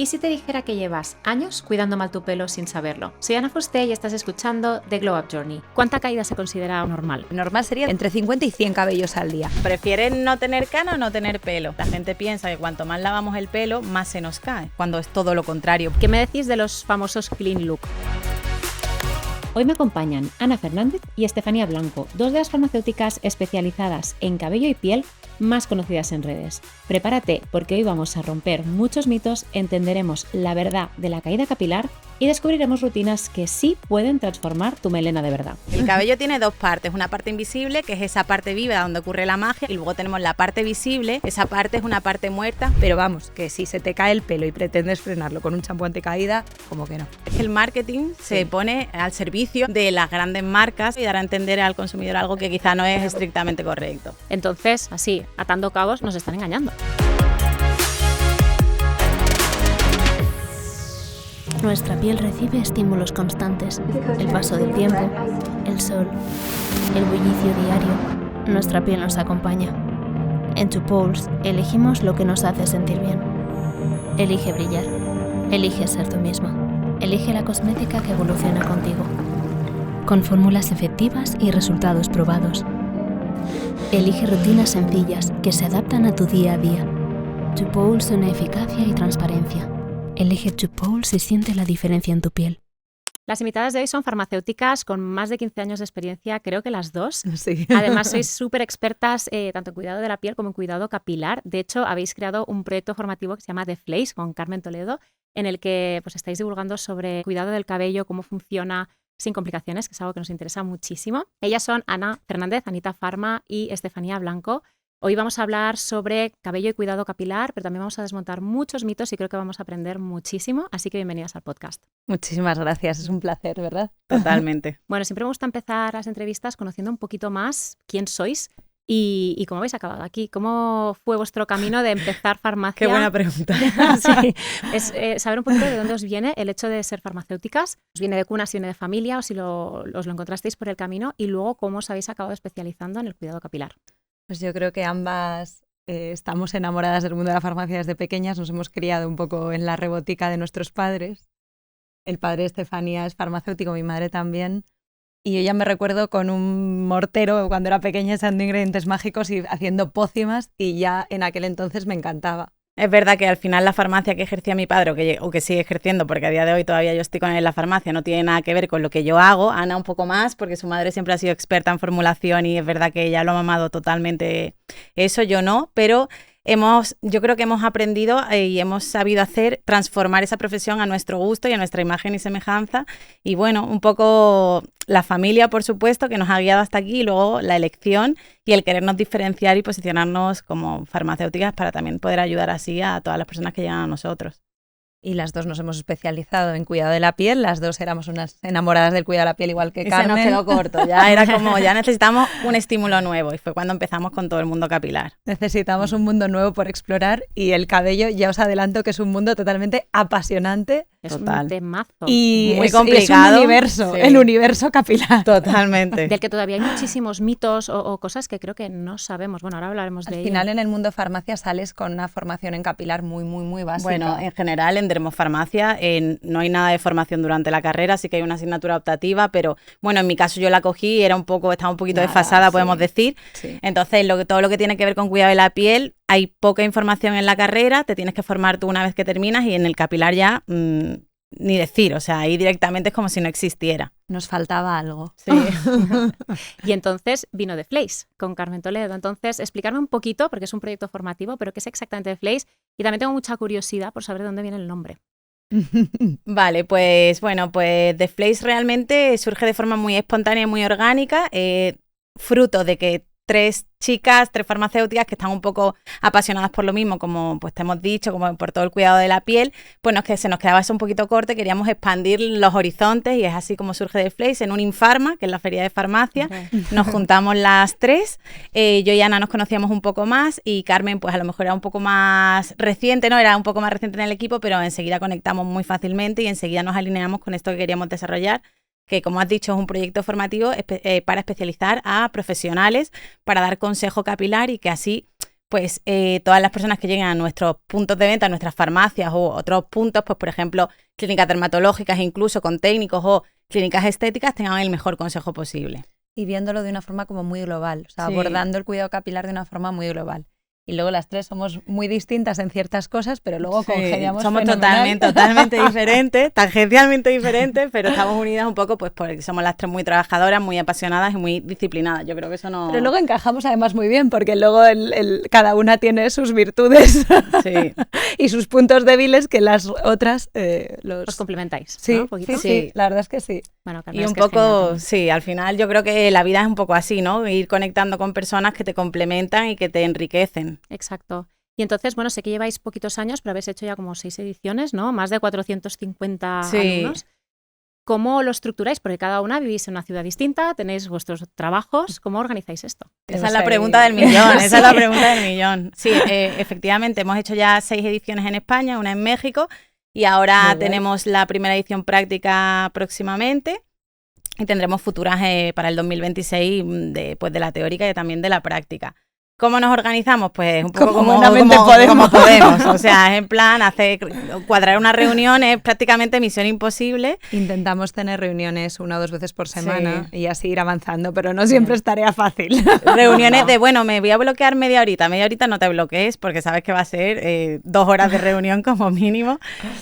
¿Y si te dijera que llevas años cuidando mal tu pelo sin saberlo? Soy Ana Fuster y estás escuchando The Glow Up Journey. ¿Cuánta caída se considera normal? Normal sería entre 50 y 100 cabellos al día. ¿Prefieres no tener cana o no tener pelo? La gente piensa que cuanto más lavamos el pelo, más se nos cae, cuando es todo lo contrario. ¿Qué me decís de los famosos clean look? Hoy me acompañan Ana Fernández y Estefanía Blanco, dos de las farmacéuticas especializadas en cabello y piel más conocidas en redes. Prepárate porque hoy vamos a romper muchos mitos, entenderemos la verdad de la caída capilar y descubriremos rutinas que sí pueden transformar tu melena de verdad. El cabello tiene dos partes, una parte invisible, que es esa parte viva donde ocurre la magia, y luego tenemos la parte visible, esa parte es una parte muerta. Pero vamos, que si se te cae el pelo y pretendes frenarlo con un champú anticaída, como que no. Es que el marketing se pone al servicio de las grandes marcas y dar a entender al consumidor algo que quizá no es estrictamente correcto. Entonces, así, atando cabos, nos están engañando. Nuestra piel recibe estímulos constantes, el paso del tiempo, el sol, el bullicio diario. Nuestra piel nos acompaña. En To Pulse elegimos lo que nos hace sentir bien. Elige brillar. Elige ser tú misma. Elige la cosmética que evoluciona contigo. Con fórmulas efectivas y resultados probados. Elige rutinas sencillas que se adaptan a tu día a día. To Pulse une eficacia y transparencia. Elige To Pulse y siente la diferencia en tu piel. Las invitadas de hoy son farmacéuticas con más de 15 años de experiencia, creo que las dos. Sí. Además, sois súper expertas tanto en cuidado de la piel como en cuidado capilar. De hecho, habéis creado un proyecto formativo que se llama The Flakes con Carmen Toledo, en el que pues, estáis divulgando sobre cuidado del cabello, cómo funciona sin complicaciones, que es algo que nos interesa muchísimo. Ellas son Ana Fernández, Anita Pharma y Estefanía Blanco. Hoy vamos a hablar sobre cabello y cuidado capilar, pero también vamos a desmontar muchos mitos y creo que vamos a aprender muchísimo, así que bienvenidas al podcast. Muchísimas gracias, es un placer, ¿verdad? Totalmente. Bueno, siempre me gusta empezar las entrevistas conociendo un poquito más quién sois y cómo habéis acabado aquí. ¿Cómo fue vuestro camino de empezar farmacia? Qué buena pregunta. Sí, es saber un poquito de dónde os viene el hecho de ser farmacéuticas. ¿Os viene de cuna, si viene de familia o si os lo encontrasteis por el camino? Y luego, ¿cómo os habéis acabado especializando en el cuidado capilar? Pues yo creo que ambas estamos enamoradas del mundo de la farmacia desde pequeñas, nos hemos criado un poco en la rebotica de nuestros padres. El padre de Estefanía es farmacéutico, mi madre también, y yo ya me recuerdo con un mortero cuando era pequeña echando ingredientes mágicos y haciendo pócimas, y ya en aquel entonces me encantaba. Es verdad que al final la farmacia que ejercía mi padre o que sigue ejerciendo, porque a día de hoy todavía yo estoy con él en la farmacia, no tiene nada que ver con lo que yo hago. Ana un poco más, porque su madre siempre ha sido experta en formulación y es verdad que ella lo ha mamado totalmente eso, yo no, pero yo creo que hemos aprendido y hemos sabido transformar esa profesión a nuestro gusto y a nuestra imagen y semejanza. Y bueno, un poco la familia, por supuesto, que nos ha guiado hasta aquí, y luego la elección y el querernos diferenciar y posicionarnos como farmacéuticas para también poder ayudar así a todas las personas que llegan a nosotros. Y las dos nos hemos especializado en cuidado de la piel, las dos éramos unas enamoradas del cuidado de la piel igual que Carmen. Se nos quedó corto, ya era como, ya necesitamos un estímulo nuevo y fue cuando empezamos con todo el mundo capilar. Necesitamos un mundo nuevo por explorar y el cabello, ya os adelanto que es un mundo totalmente apasionante. Es Total. un temazo. Y muy es complicado. un universo, Sí. el universo capilar. Totalmente. Del que todavía hay muchísimos mitos o cosas que creo que no sabemos. Bueno, ahora hablaremos de Al ello. final en el mundo farmacia sales con una formación en capilar muy, muy, muy básica. Bueno, en general en dermofarmacia no hay nada de formación durante la carrera, sí que hay una asignatura optativa, pero bueno, en mi caso yo la cogí y estaba un poquito desfasada, podemos decir. Sí. Entonces, todo lo que tiene que ver con cuidado de la piel, hay poca información en la carrera, te tienes que formar tú una vez que terminas y en el capilar ya ni decir, o sea, ahí directamente es como si no existiera. Nos faltaba algo. Sí. Y entonces vino The Flakes con Carmen Toledo. Entonces, explicarme un poquito, porque es un proyecto formativo, pero ¿qué es exactamente The Flakes? Y también tengo mucha curiosidad por saber de dónde viene el nombre. Vale, pues bueno, pues The Flakes realmente surge de forma muy espontánea y muy orgánica, fruto de que tres farmacéuticas que están un poco apasionadas por lo mismo, como pues te hemos dicho, como por todo el cuidado de la piel, pues se nos quedaba eso un poquito corto, queríamos expandir los horizontes y es así como surge The Flakes en un Infarma, que es la feria de farmacia. Okay. Nos juntamos las tres, yo y Ana nos conocíamos un poco más y Carmen pues a lo mejor era un poco más reciente, ¿no? Era un poco más reciente en el equipo, pero enseguida conectamos muy fácilmente y enseguida nos alineamos con esto que queríamos desarrollar, que como has dicho es un proyecto formativo para especializar a profesionales, para dar consejo capilar y que así pues todas las personas que lleguen a nuestros puntos de venta, a nuestras farmacias o otros puntos, pues por ejemplo, clínicas dermatológicas, incluso con técnicos o clínicas estéticas, tengan el mejor consejo posible. Y viéndolo de una forma como muy global, o sea, Sí. abordando el cuidado capilar de una forma muy global. Y luego las tres somos muy distintas en ciertas cosas, pero luego congeniamos somos fenomenal. totalmente diferentes, tangencialmente diferentes, pero estamos unidas un poco pues porque somos las tres muy trabajadoras, muy apasionadas y muy disciplinadas. Yo creo que eso no... Pero luego encajamos además muy bien, porque luego cada una tiene sus virtudes Sí. y sus puntos débiles que las otras Os complementáis, Sí, ¿no? Un poquito. sí, la verdad es que sí. Bueno, Y un poco, sí, al final yo creo que la vida es un poco así, ¿no? Ir conectando con personas que te complementan y que te enriquecen. Exacto. Y entonces, bueno, sé que lleváis poquitos años, pero habéis hecho ya como 6 ediciones, ¿no? Más de 450 Sí. alumnos. ¿Cómo lo estructuráis? Porque cada una vivís en una ciudad distinta, tenéis vuestros trabajos. ¿Cómo organizáis esto? Esa es la pregunta del millón, esa es la pregunta del millón. Sí, efectivamente, hemos hecho ya 6 ediciones en España, una en México, y ahora tenemos la primera edición práctica próximamente. Y tendremos futuras para el 2026 de la teórica y también de la práctica. ¿Cómo nos organizamos? Pues un poco como podemos. O sea, es en plan, cuadrar una reunión es prácticamente misión imposible. Intentamos tener reuniones 1 o 2 veces por semana y así ir avanzando, pero no siempre es tarea fácil. Reuniones de, bueno, me voy a bloquear media horita no te bloquees porque sabes que va a ser 2 horas de reunión como mínimo.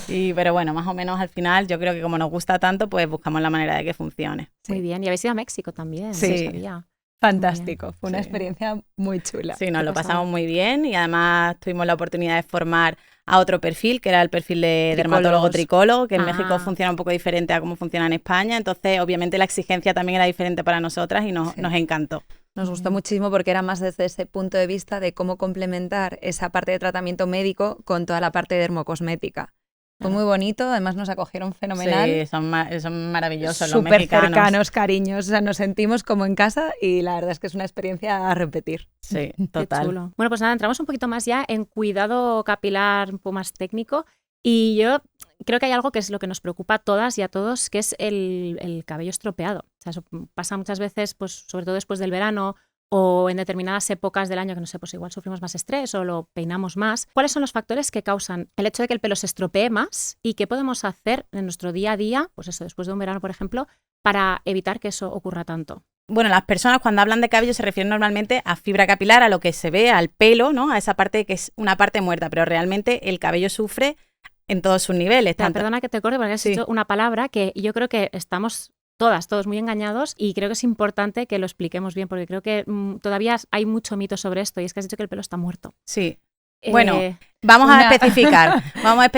Pero bueno, más o menos al final yo creo que como nos gusta tanto, pues buscamos la manera de que funcione. Muy bien. Y habéis ido a México también. Sí. No sabía. Fantástico, fue una experiencia muy chula. Sí, nos lo pasamos muy bien y además tuvimos la oportunidad de formar a otro perfil, que era el perfil de dermatólogo tricólogo, que en México funciona un poco diferente a cómo funciona en España, entonces obviamente la exigencia también era diferente para nosotras y nos encantó. Nos gustó muchísimo porque era más desde ese punto de vista de cómo complementar esa parte de tratamiento médico con toda la parte dermocosmética. Fue muy bonito, además nos acogieron fenomenal. Sí, son maravillosos los mexicanos. Súper cercanos, cariños, o sea, nos sentimos como en casa y la verdad es que es una experiencia a repetir. Sí, total. Qué chulo. Bueno, pues nada, entramos un poquito más ya en cuidado capilar un poco más técnico y yo creo que hay algo que es lo que nos preocupa a todas y a todos, que es el cabello estropeado. O sea, eso pasa muchas veces, pues sobre todo después del verano, o en determinadas épocas del año que no sé, pues igual sufrimos más estrés o lo peinamos más. ¿Cuáles son los factores que causan el hecho de que el pelo se estropee más y qué podemos hacer en nuestro día a día, pues eso, después de un verano, por ejemplo, para evitar que eso ocurra tanto? Bueno, las personas cuando hablan de cabello se refieren normalmente a fibra capilar, a lo que se ve, al pelo, ¿no? A esa parte que es una parte muerta, pero realmente el cabello sufre en todos sus niveles. Perdona que te corte porque has dicho una palabra que yo creo que estamos todos muy engañados y creo que es importante que lo expliquemos bien porque creo que todavía hay mucho mito sobre esto y es que has dicho que el pelo está muerto. Sí. Bueno, vamos a especificar.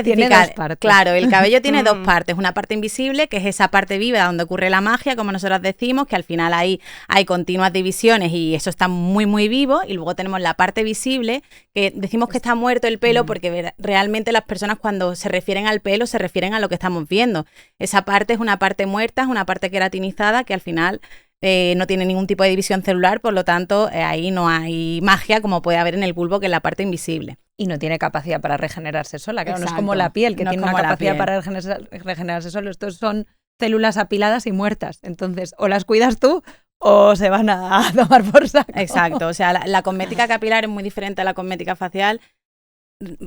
Tiene 2 partes. Claro, el cabello tiene 2 partes. Una parte invisible, que es esa parte viva donde ocurre la magia, como nosotros decimos, que al final hay continuas divisiones y eso está muy, muy vivo. Y luego tenemos la parte visible, que decimos que está muerto el pelo porque realmente las personas cuando se refieren al pelo se refieren a lo que estamos viendo. Esa parte es una parte muerta, es una parte queratinizada que al final no tiene ningún tipo de división celular, por lo tanto ahí no hay magia como puede haber en el bulbo, que es la parte invisible. Y no tiene capacidad para regenerarse sola, claro, Exacto. No es como la piel, que No tiene una capacidad para regenerarse sola. Estos son células apiladas y muertas, entonces o las cuidas tú o se van a tomar por saco. Exacto, o sea, la cosmética capilar es muy diferente a la cosmética facial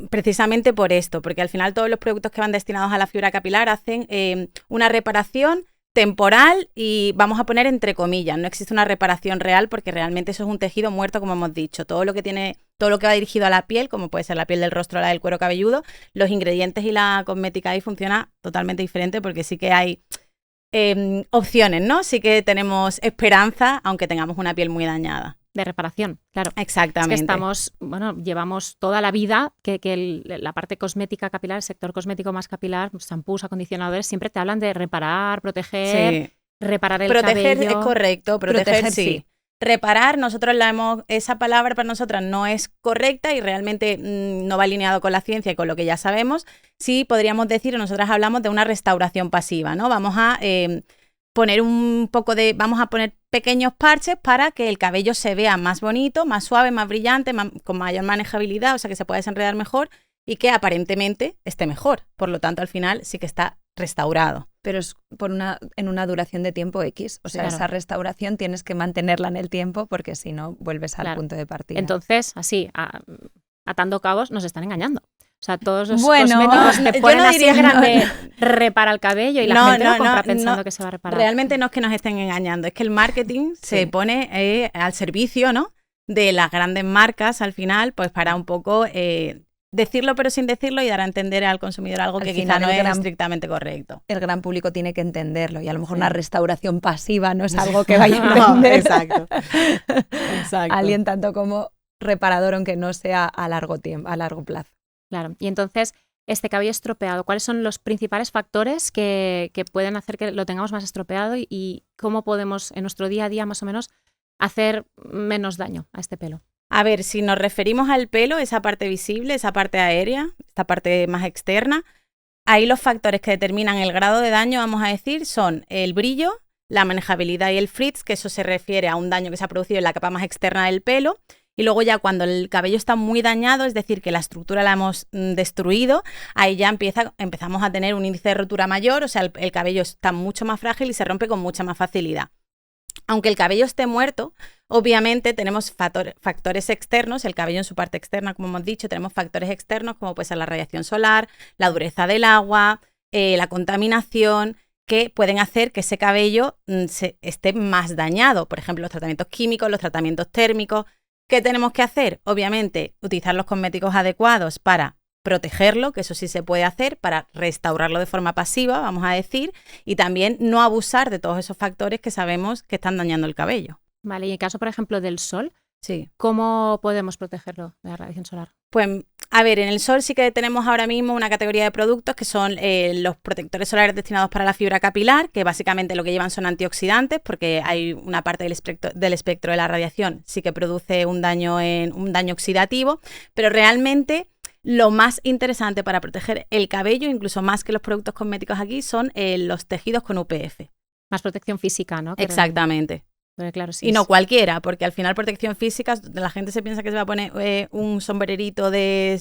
precisamente por esto, porque al final todos los productos que van destinados a la fibra capilar hacen una reparación temporal y vamos a poner entre comillas, no existe una reparación real porque realmente eso es un tejido muerto, como hemos dicho. Todo lo que va dirigido a la piel, como puede ser la piel del rostro o la del cuero cabelludo, los ingredientes y la cosmética ahí funciona totalmente diferente porque sí que hay opciones, ¿no? Sí que tenemos esperanza, aunque tengamos una piel muy dañada. De reparación, claro. Exactamente. Es que llevamos toda la vida que la parte cosmética capilar, el sector cosmético más capilar, shampoos, acondicionadores, siempre te hablan de reparar, proteger, reparar el cabello. Proteger es correcto, proteger sí. Reparar, esa palabra para nosotras no es correcta y realmente no va alineado con la ciencia y con lo que ya sabemos. Sí podríamos decir, nosotras hablamos de una restauración pasiva, ¿no? Vamos a vamos a poner pequeños parches para que el cabello se vea más bonito, más suave, más brillante, con mayor manejabilidad, o sea que se pueda desenredar mejor y que aparentemente esté mejor. Por lo tanto, al final sí que está restaurado. Pero es en una duración de tiempo X. O sea, Claro. esa restauración tienes que mantenerla en el tiempo porque si no, vuelves al Claro. punto de partida. Entonces, así, atando cabos, nos están engañando. O sea, todos los Bueno, cosméticos yo te ponen no así diría- grande, repara el cabello y la gente lo compra pensando no. que se va a reparar. Realmente no es que nos estén engañando, es que el marketing se pone al servicio, ¿no?, de las grandes marcas al final, pues para un poco decirlo pero sin decirlo y dar a entender al consumidor algo Al que quizá final no el es gran- estrictamente correcto. El gran público tiene que entenderlo y a lo mejor Sí. una restauración pasiva no es algo que vaya a No, entender exacto. Exacto. alguien tanto como reparador, aunque no sea a largo tiempo, a largo plazo. Claro. Y entonces, este cabello estropeado, ¿cuáles son los principales factores que pueden hacer que lo tengamos más estropeado y cómo podemos en nuestro día a día más o menos hacer menos daño a este pelo? A ver, si nos referimos al pelo, esa parte visible, esa parte aérea, esta parte más externa, ahí los factores que determinan el grado de daño, vamos a decir, son el brillo, la manejabilidad y el frizz, que eso se refiere a un daño que se ha producido en la capa más externa del pelo. Y luego ya cuando el cabello está muy dañado, es decir, que la estructura la hemos destruido, ahí ya empezamos a tener un índice de rotura mayor, o sea, el cabello está mucho más frágil y se rompe con mucha más facilidad. Aunque el cabello esté muerto, obviamente tenemos factores externos, el cabello en su parte externa, como hemos dicho, tenemos factores externos como puede ser la radiación solar, la dureza del agua, la contaminación, que pueden hacer que ese cabello esté más dañado. Por ejemplo, los tratamientos químicos, los tratamientos térmicos. ¿Qué tenemos que hacer? Obviamente, utilizar los cosméticos adecuados para protegerlo, que eso sí se puede hacer, para restaurarlo de forma pasiva, vamos a decir, y también no abusar de todos esos factores que sabemos que están dañando el cabello. Vale, y en el caso, por ejemplo, del sol, Sí. ¿cómo podemos protegerlo de la radiación solar? Pues, a ver, en el sol sí que tenemos ahora mismo una categoría de productos que son los protectores solares destinados para la fibra capilar, que básicamente lo que llevan son antioxidantes, porque hay una parte del espectro de la radiación sí que produce un daño oxidativo, pero realmente lo más interesante para proteger el cabello, incluso más que los productos cosméticos aquí, son los tejidos con UPF. Más protección física, ¿no? Exactamente. Pero claro, sí. Y no cualquiera, porque al final protección física, la gente se piensa que se va a poner un sombrerito de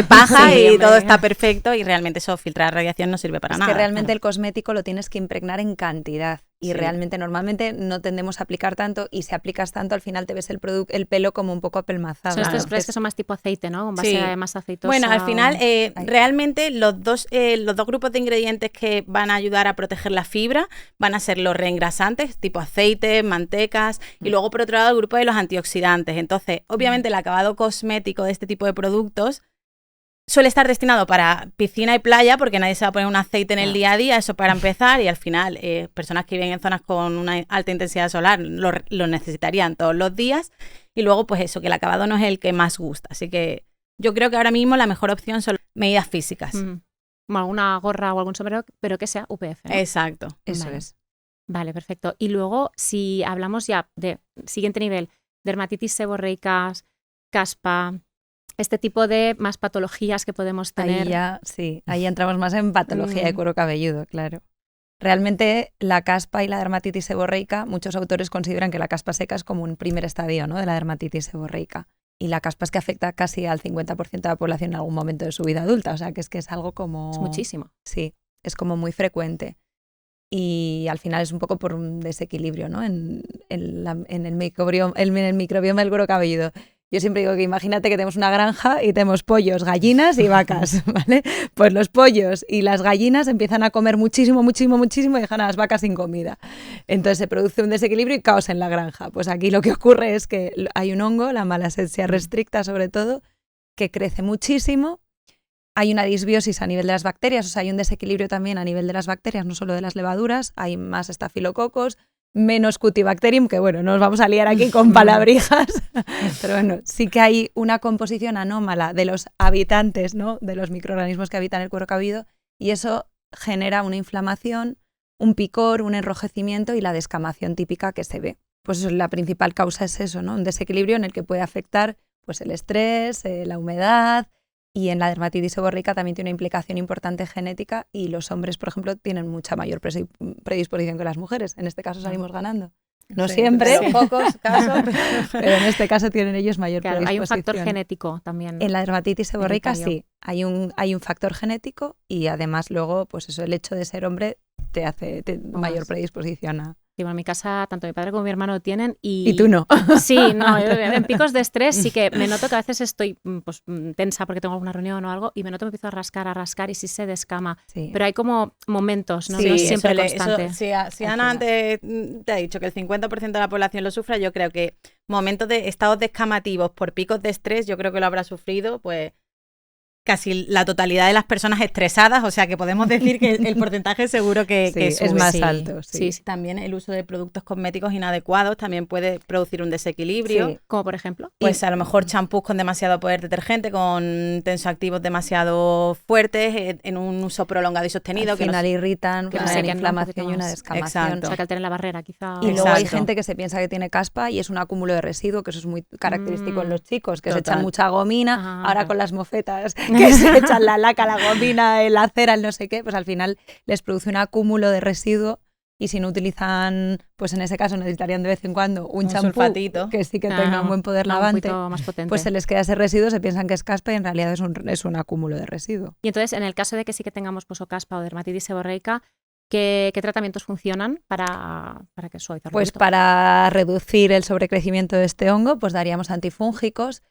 paja Sí, y hombre. todo está perfecto y realmente eso, filtrar radiación no sirve para Es nada. que realmente claro. el cosmético lo tienes que impregnar en cantidad y Sí. realmente normalmente no tendemos a aplicar tanto y si aplicas tanto al final te ves el pelo como un poco apelmazado. Son estos Entonces, sprays que son más tipo aceite, ¿no? Con base Sí. más aceitosa. Bueno, al final, Ahí. realmente los dos grupos de ingredientes que van a ayudar a proteger la fibra van a ser los reengrasantes, tipo aceite, mantecas, y luego por otro lado el grupo de los antioxidantes. Entonces, obviamente el acabado cosmético de este tipo de productos suele estar destinado para piscina y playa, porque nadie se va a poner un aceite en el día a día, eso para empezar, y al final personas que viven en zonas con una alta intensidad solar lo necesitarían todos los días, y luego pues eso, que el acabado no es el que más gusta. Así que yo creo que ahora mismo la mejor opción son medidas físicas. Como alguna gorra o algún sombrero, pero que sea UPF, ¿no? Exacto. eso Vale. es. Vale, perfecto. Y luego, si hablamos ya de siguiente nivel, dermatitis seborreicas, caspa, este tipo de más patologías que podemos tener. Ahí entramos más en patología de cuero cabelludo, claro. Realmente la caspa y la dermatitis seborreica, muchos autores consideran que la caspa seca es como un primer estadio, ¿no?, de la dermatitis seborreica. Y la caspa es que afecta casi al 50% de la población en algún momento de su vida adulta, o sea que es algo como... Es muchísimo. Sí, es como muy frecuente. Y al final es un poco por un desequilibrio, ¿no?, en el microbioma del cuero cabelludo. Yo siempre digo que imagínate que tenemos una granja y tenemos pollos, gallinas y vacas, ¿vale? Pues los pollos y las gallinas empiezan a comer muchísimo y dejan a las vacas sin comida. Entonces se produce un desequilibrio y caos en la granja. Pues aquí lo que ocurre es que hay un hongo, la Malassezia restricta sobre todo, que crece muchísimo. Hay una disbiosis a nivel de las bacterias, o sea, hay un desequilibrio también a nivel de las bacterias, no solo de las levaduras, hay más estafilococos, menos Cutibacterium, que bueno, no nos vamos a liar aquí con palabrijas, pero bueno, sí que hay una composición anómala de los habitantes, ¿no?, de los microorganismos que habitan el cuero cabelludo, y eso genera una inflamación, un picor, un enrojecimiento y la descamación típica que se ve. Pues eso, la principal causa es eso, ¿no?, un desequilibrio en el que puede afectar pues el estrés, la humedad. Y en la dermatitis seborreica también tiene una implicación importante genética y los hombres, por ejemplo, tienen mucha mayor predisposición que las mujeres. En este caso salimos ganando. No Sí, siempre, pero pocos casos. pero en este caso tienen ellos mayor Claro, hay un predisposición. factor genético también. En la dermatitis seborreica Hereditario. sí, hay un factor genético y además luego, pues eso, el hecho de ser hombre te hace mayor predisposición a... Sí, bueno, en mi casa tanto mi padre como mi hermano lo tienen Y tú no. Sí, no, en picos de estrés sí que me noto que a veces estoy pues, tensa porque tengo alguna reunión o algo y me noto que empiezo a rascar y sí se descama. Sí. Pero hay como momentos, ¿no? Sí, No es siempre eso constante. si Al Ana final. te ha dicho que el 50% de la población lo sufra, yo creo que momentos de estados descamativos por picos de estrés, yo creo que lo habrá sufrido, pues casi la totalidad de las personas estresadas, o sea que podemos decir que el porcentaje seguro que Sí, sube. es más Sí, alto. Sí. sí. También el uso de productos cosméticos inadecuados también puede producir un desequilibrio. Sí. Como por ejemplo. Pues a lo mejor champús con demasiado poder detergente, con tensoactivos demasiado fuertes, en un uso prolongado y sostenido. Al que no final se- irritan, que generan sequen, ¿no? Un inflamación y poquito una más. descamación. Exacto. O sea, que alteren la barrera, quizá. Y luego hay Exacto. gente que se piensa que tiene caspa y es un acúmulo de residuo, que eso es muy característico en los chicos, que se Total. echan mucha gomina, Ah, ahora claro. con las mofetas, que se echan la laca, la gomina, la cera, el no sé qué, pues al final les produce un acúmulo de residuo y si no utilizan, pues en ese caso necesitarían de vez en cuando un Un champú sulfatito. que sí que tenga un buen poder no, lavante, un poquito más potente. pues se les queda ese residuo, se piensan que es caspa y en realidad es un acúmulo de residuo. Y entonces, en el caso de que sí que tengamos pues, o caspa o dermatitis seborreica, ¿qué tratamientos funcionan para que suavizarlo? Pues para reducir el sobrecrecimiento de este hongo, pues daríamos antifúngicos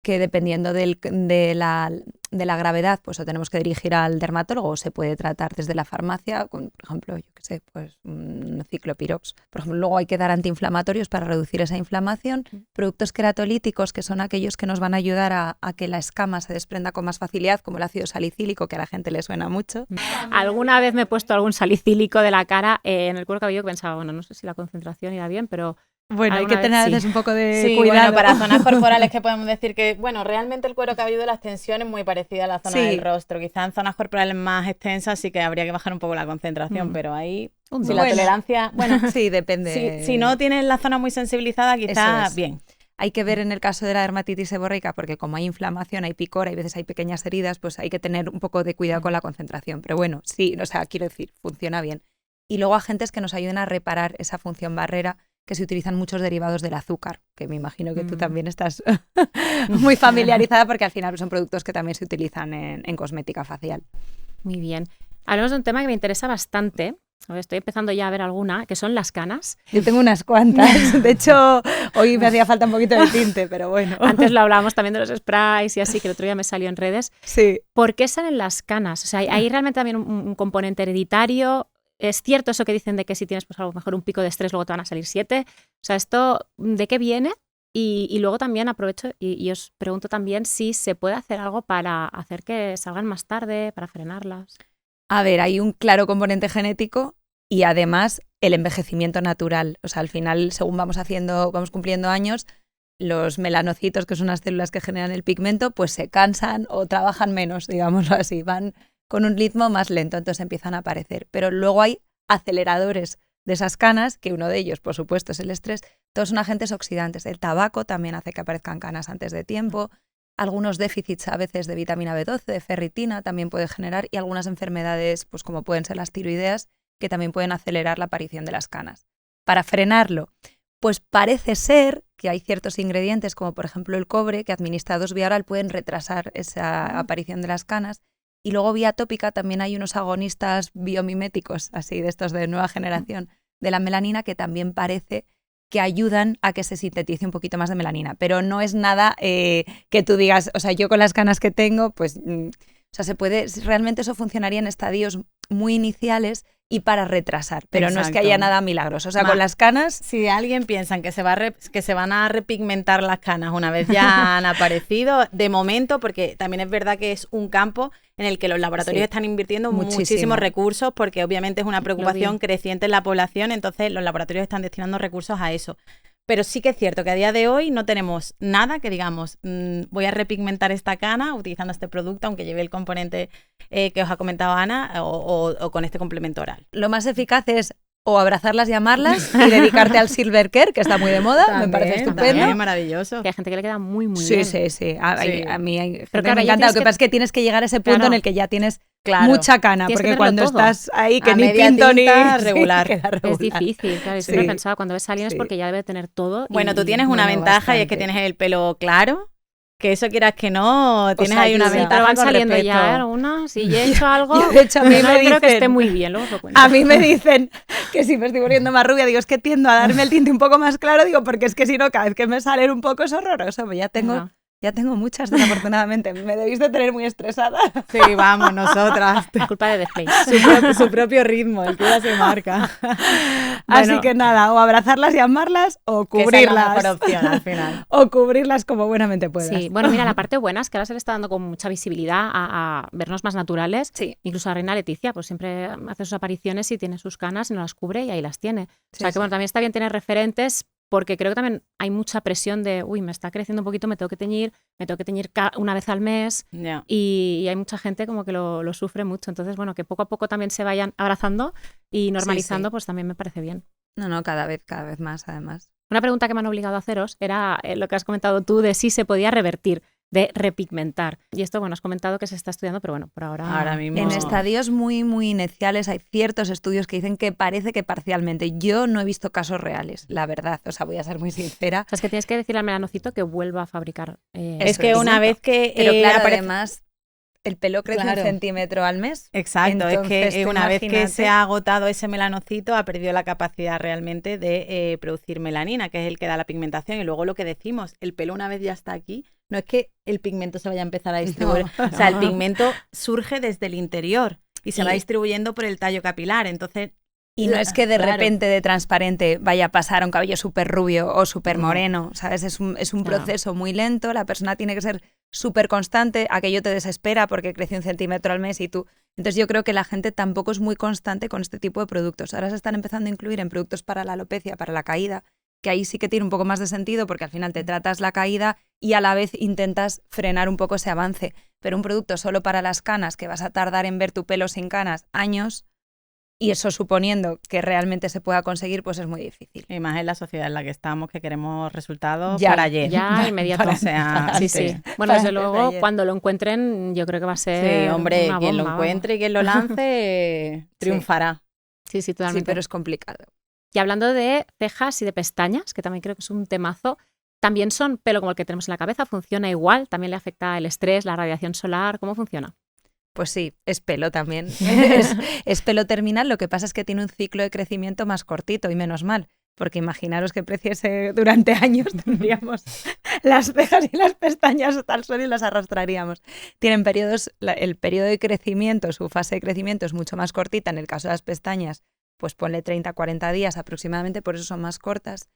que dependiendo de la gravedad, pues o tenemos que dirigir al dermatólogo o se puede tratar desde la farmacia, con, por ejemplo, yo qué sé, pues un ciclopirox. Por ejemplo, luego hay que dar antiinflamatorios para reducir esa inflamación, productos queratolíticos que son aquellos que nos van a ayudar a que la escama se desprenda con más facilidad, como el ácido salicílico, que a la gente le suena mucho. Alguna vez me he puesto algún salicílico de la cara en el cuero cabelludo que pensaba, bueno, no sé si la concentración irá bien, pero Bueno, hay que alguna tener a vez veces sí. un poco de Sí, cuidado. bueno, para zonas corporales que podemos decir que, bueno, realmente el cuero cabelludo, la extensión es muy parecida a la zona Sí. del rostro. Quizá en zonas corporales más extensas sí que habría que bajar un poco la concentración, pero ahí, si la Bueno. tolerancia, bueno, Sí, depende. si no tienes la zona muy sensibilizada, quizá Eso es. bien. Hay que ver en el caso de la dermatitis seborreica, porque como hay inflamación, hay picor, hay veces hay pequeñas heridas, pues hay que tener un poco de cuidado con la concentración. Pero bueno, sí, o sea, quiero decir, funciona bien. Y luego agentes que nos ayuden a reparar esa función barrera, que se utilizan muchos derivados del azúcar, que me imagino que tú también estás muy familiarizada porque al final son productos que también se utilizan en cosmética facial. Muy bien. Hablemos de un tema que me interesa bastante. A ver, estoy empezando ya a ver alguna, que son las canas. Yo tengo unas cuantas. De hecho, hoy me hacía falta un poquito de tinte, pero bueno. Antes lo hablábamos también de los sprays y así, que el otro día me salió en redes. Sí. ¿Por qué salen las canas? O sea, hay realmente también un componente hereditario. ¿Es cierto eso que dicen de que si tienes pues, a lo mejor un pico de estrés luego te van a salir 7? O sea, ¿esto de qué viene? Y luego también aprovecho y os pregunto también si se puede hacer algo para hacer que salgan más tarde, para frenarlas. A ver, hay un claro componente genético y además el envejecimiento natural. O sea, al final, según vamos cumpliendo años, los melanocitos, que son unas células que generan el pigmento, pues se cansan o trabajan menos, digámoslo así, van con un ritmo más lento, entonces empiezan a aparecer. Pero luego hay aceleradores de esas canas, que uno de ellos, por supuesto, es el estrés. Todos son agentes oxidantes. El tabaco también hace que aparezcan canas antes de tiempo. Algunos déficits a veces de vitamina B12, de ferritina también puede generar y algunas enfermedades, pues como pueden ser las tiroideas, que también pueden acelerar la aparición de las canas. Para frenarlo, pues parece ser que hay ciertos ingredientes, como por ejemplo el cobre, que administrados vía oral pueden retrasar esa aparición de las canas. Y luego vía tópica también hay unos agonistas biomiméticos, así de estos de nueva generación, de la melanina, que también parece que ayudan a que se sintetice un poquito más de melanina. Pero no es nada que tú digas, o sea, yo con las canas que tengo, pues, o sea, realmente eso funcionaría en estadios muy iniciales y para retrasar, pero no es que Exacto. haya nada milagroso. O sea, con las canas... Si alguien piensa que se van a repigmentar las canas una vez ya han aparecido, de momento, porque también es verdad que es un campo en el que los laboratorios Sí, están invirtiendo muchísimo. muchísimos recursos, porque obviamente es una preocupación vi. creciente en la población, entonces los laboratorios están destinando recursos a eso. Pero sí que es cierto que a día de hoy no tenemos nada que digamos, voy a repigmentar esta cana utilizando este producto, aunque lleve el componente que os ha comentado Ana, o con este complemento oral. Lo más eficaz es o abrazarlas y amarlas y dedicarte al silver care, que está muy de moda, me parece estupendo. También, maravilloso. Que hay gente que le queda muy, muy Sí, bien. sí. A mí hay gente Pero que claro, me ya encanta. Lo tienes que que- pasa es que tienes que llegar a ese punto Claro. en el que ya tienes Claro. mucha cana, Tienes que porque tenerlo cuando todo. estás ahí que A ni media pinto ni tinta, sí, regular. queda Es regular. difícil, claro. Yo siempre Sí. he pensado, cuando ves a alguien es Sí. porque ya debe tener todo. Bueno, tú tienes una bueno, ventaja y es que bastante. tienes el pelo claro, que eso quieras que no, tienes ahí una ayuda. ventaja Pero van con saliendo respecto. ya algunas. Si yo he hecho algo, Yo, de hecho, a mí que no me creo que dicen- esté muy bien, luego os lo cuento. A mí me dicen que si me estoy volviendo más rubia, digo, es que tiendo a darme el tinte un poco más claro, digo, porque es que si no, cada vez que me salen un poco es horroroso. Pues ya tengo muchas, desafortunadamente. Me debéis de tener muy estresada. Sí, vamos, nosotras. Es culpa de The Place. Su propio ritmo, el que ya se marca. Así Bueno, que nada, o abrazarlas y amarlas o que esa es la cubrirlas. mejor opción al final. O cubrirlas como buenamente puedas. Sí, bueno, mira, la parte buena es que ahora se le está dando con mucha visibilidad a vernos más naturales. Sí. Incluso a Reina Leticia, pues siempre hace sus apariciones y tiene sus canas y no las cubre y ahí las tiene. O sea que Sí, bueno, también está bien tener referentes, porque creo que también hay mucha presión de, uy, me está creciendo un poquito, me tengo que teñir una vez al mes, Ya. y hay mucha gente como que lo sufre mucho. Entonces, bueno, que poco a poco también se vayan abrazando y normalizando, sí. pues también me parece bien. No, cada vez más, además. Una pregunta que me han obligado a haceros era lo que has comentado tú de si se podía revertir, de repigmentar. Y esto, bueno, has comentado que se está estudiando, pero bueno, por ahora Ahora mismo. En estadios muy, muy iniciales hay ciertos estudios que dicen que parece que parcialmente. Yo no he visto casos reales, la verdad. O sea, voy a ser muy sincera. O sea, es que tienes que decirle al melanocito que vuelva a fabricar. Es Eso que es. una vez que Pero claro, aparece- además, el pelo crece Claro. 1 centímetro al mes. Exacto, Entonces, es que tú una vez que imagínate. se ha agotado ese melanocito, ha perdido la capacidad realmente de producir melanina, que es el que da la pigmentación. Y luego lo que decimos, el pelo una vez ya está aquí, no es que el pigmento se vaya a empezar a distribuir. O sea, el pigmento surge desde el interior y se va Y- distribuyendo por el tallo capilar. Entonces, Y no es que de claro. repente de transparente vaya a pasar a un cabello súper rubio o súper No. moreno, ¿sabes? Es un Claro. proceso muy lento, la persona tiene que ser súper constante, aquello te desespera porque crece 1 centímetro al mes y tú... Entonces yo creo que la gente tampoco es muy constante con este tipo de productos. Ahora se están empezando a incluir en productos para la alopecia, para la caída, que ahí sí que tiene un poco más de sentido porque al final te tratas la caída y a la vez intentas frenar un poco ese avance. Pero un producto solo para las canas, que vas a tardar en ver tu pelo sin canas años, y eso suponiendo que realmente se pueda conseguir, pues es muy difícil. y más en la sociedad en la que estamos, que queremos resultados Ya, para ayer. Ya, inmediato. O sea, Sí, antes. sí. Bueno, Para desde antes de luego, ayer. cuando lo encuentren, yo creo que va a ser Sí, hombre, una quien lo bomba, encuentre y quien lo lance triunfará. vamos. Sí, sí, Sí, totalmente. pero es complicado. Y hablando de cejas y de pestañas, que también creo que es un temazo, también son pelo como el que tenemos en la cabeza, funciona igual, también le afecta el estrés, la radiación solar, ¿cómo funciona? Pues sí, es pelo también. Es pelo terminal, lo que pasa es que tiene un ciclo de crecimiento más cortito y menos mal, porque imaginaros que creciese durante años, tendríamos las cejas y las pestañas hasta el suelo y las arrastraríamos. Tienen periodos, el periodo de crecimiento, su fase de crecimiento es mucho más cortita, en el caso de las pestañas, pues ponle 30, 40 días aproximadamente, por eso son más cortas.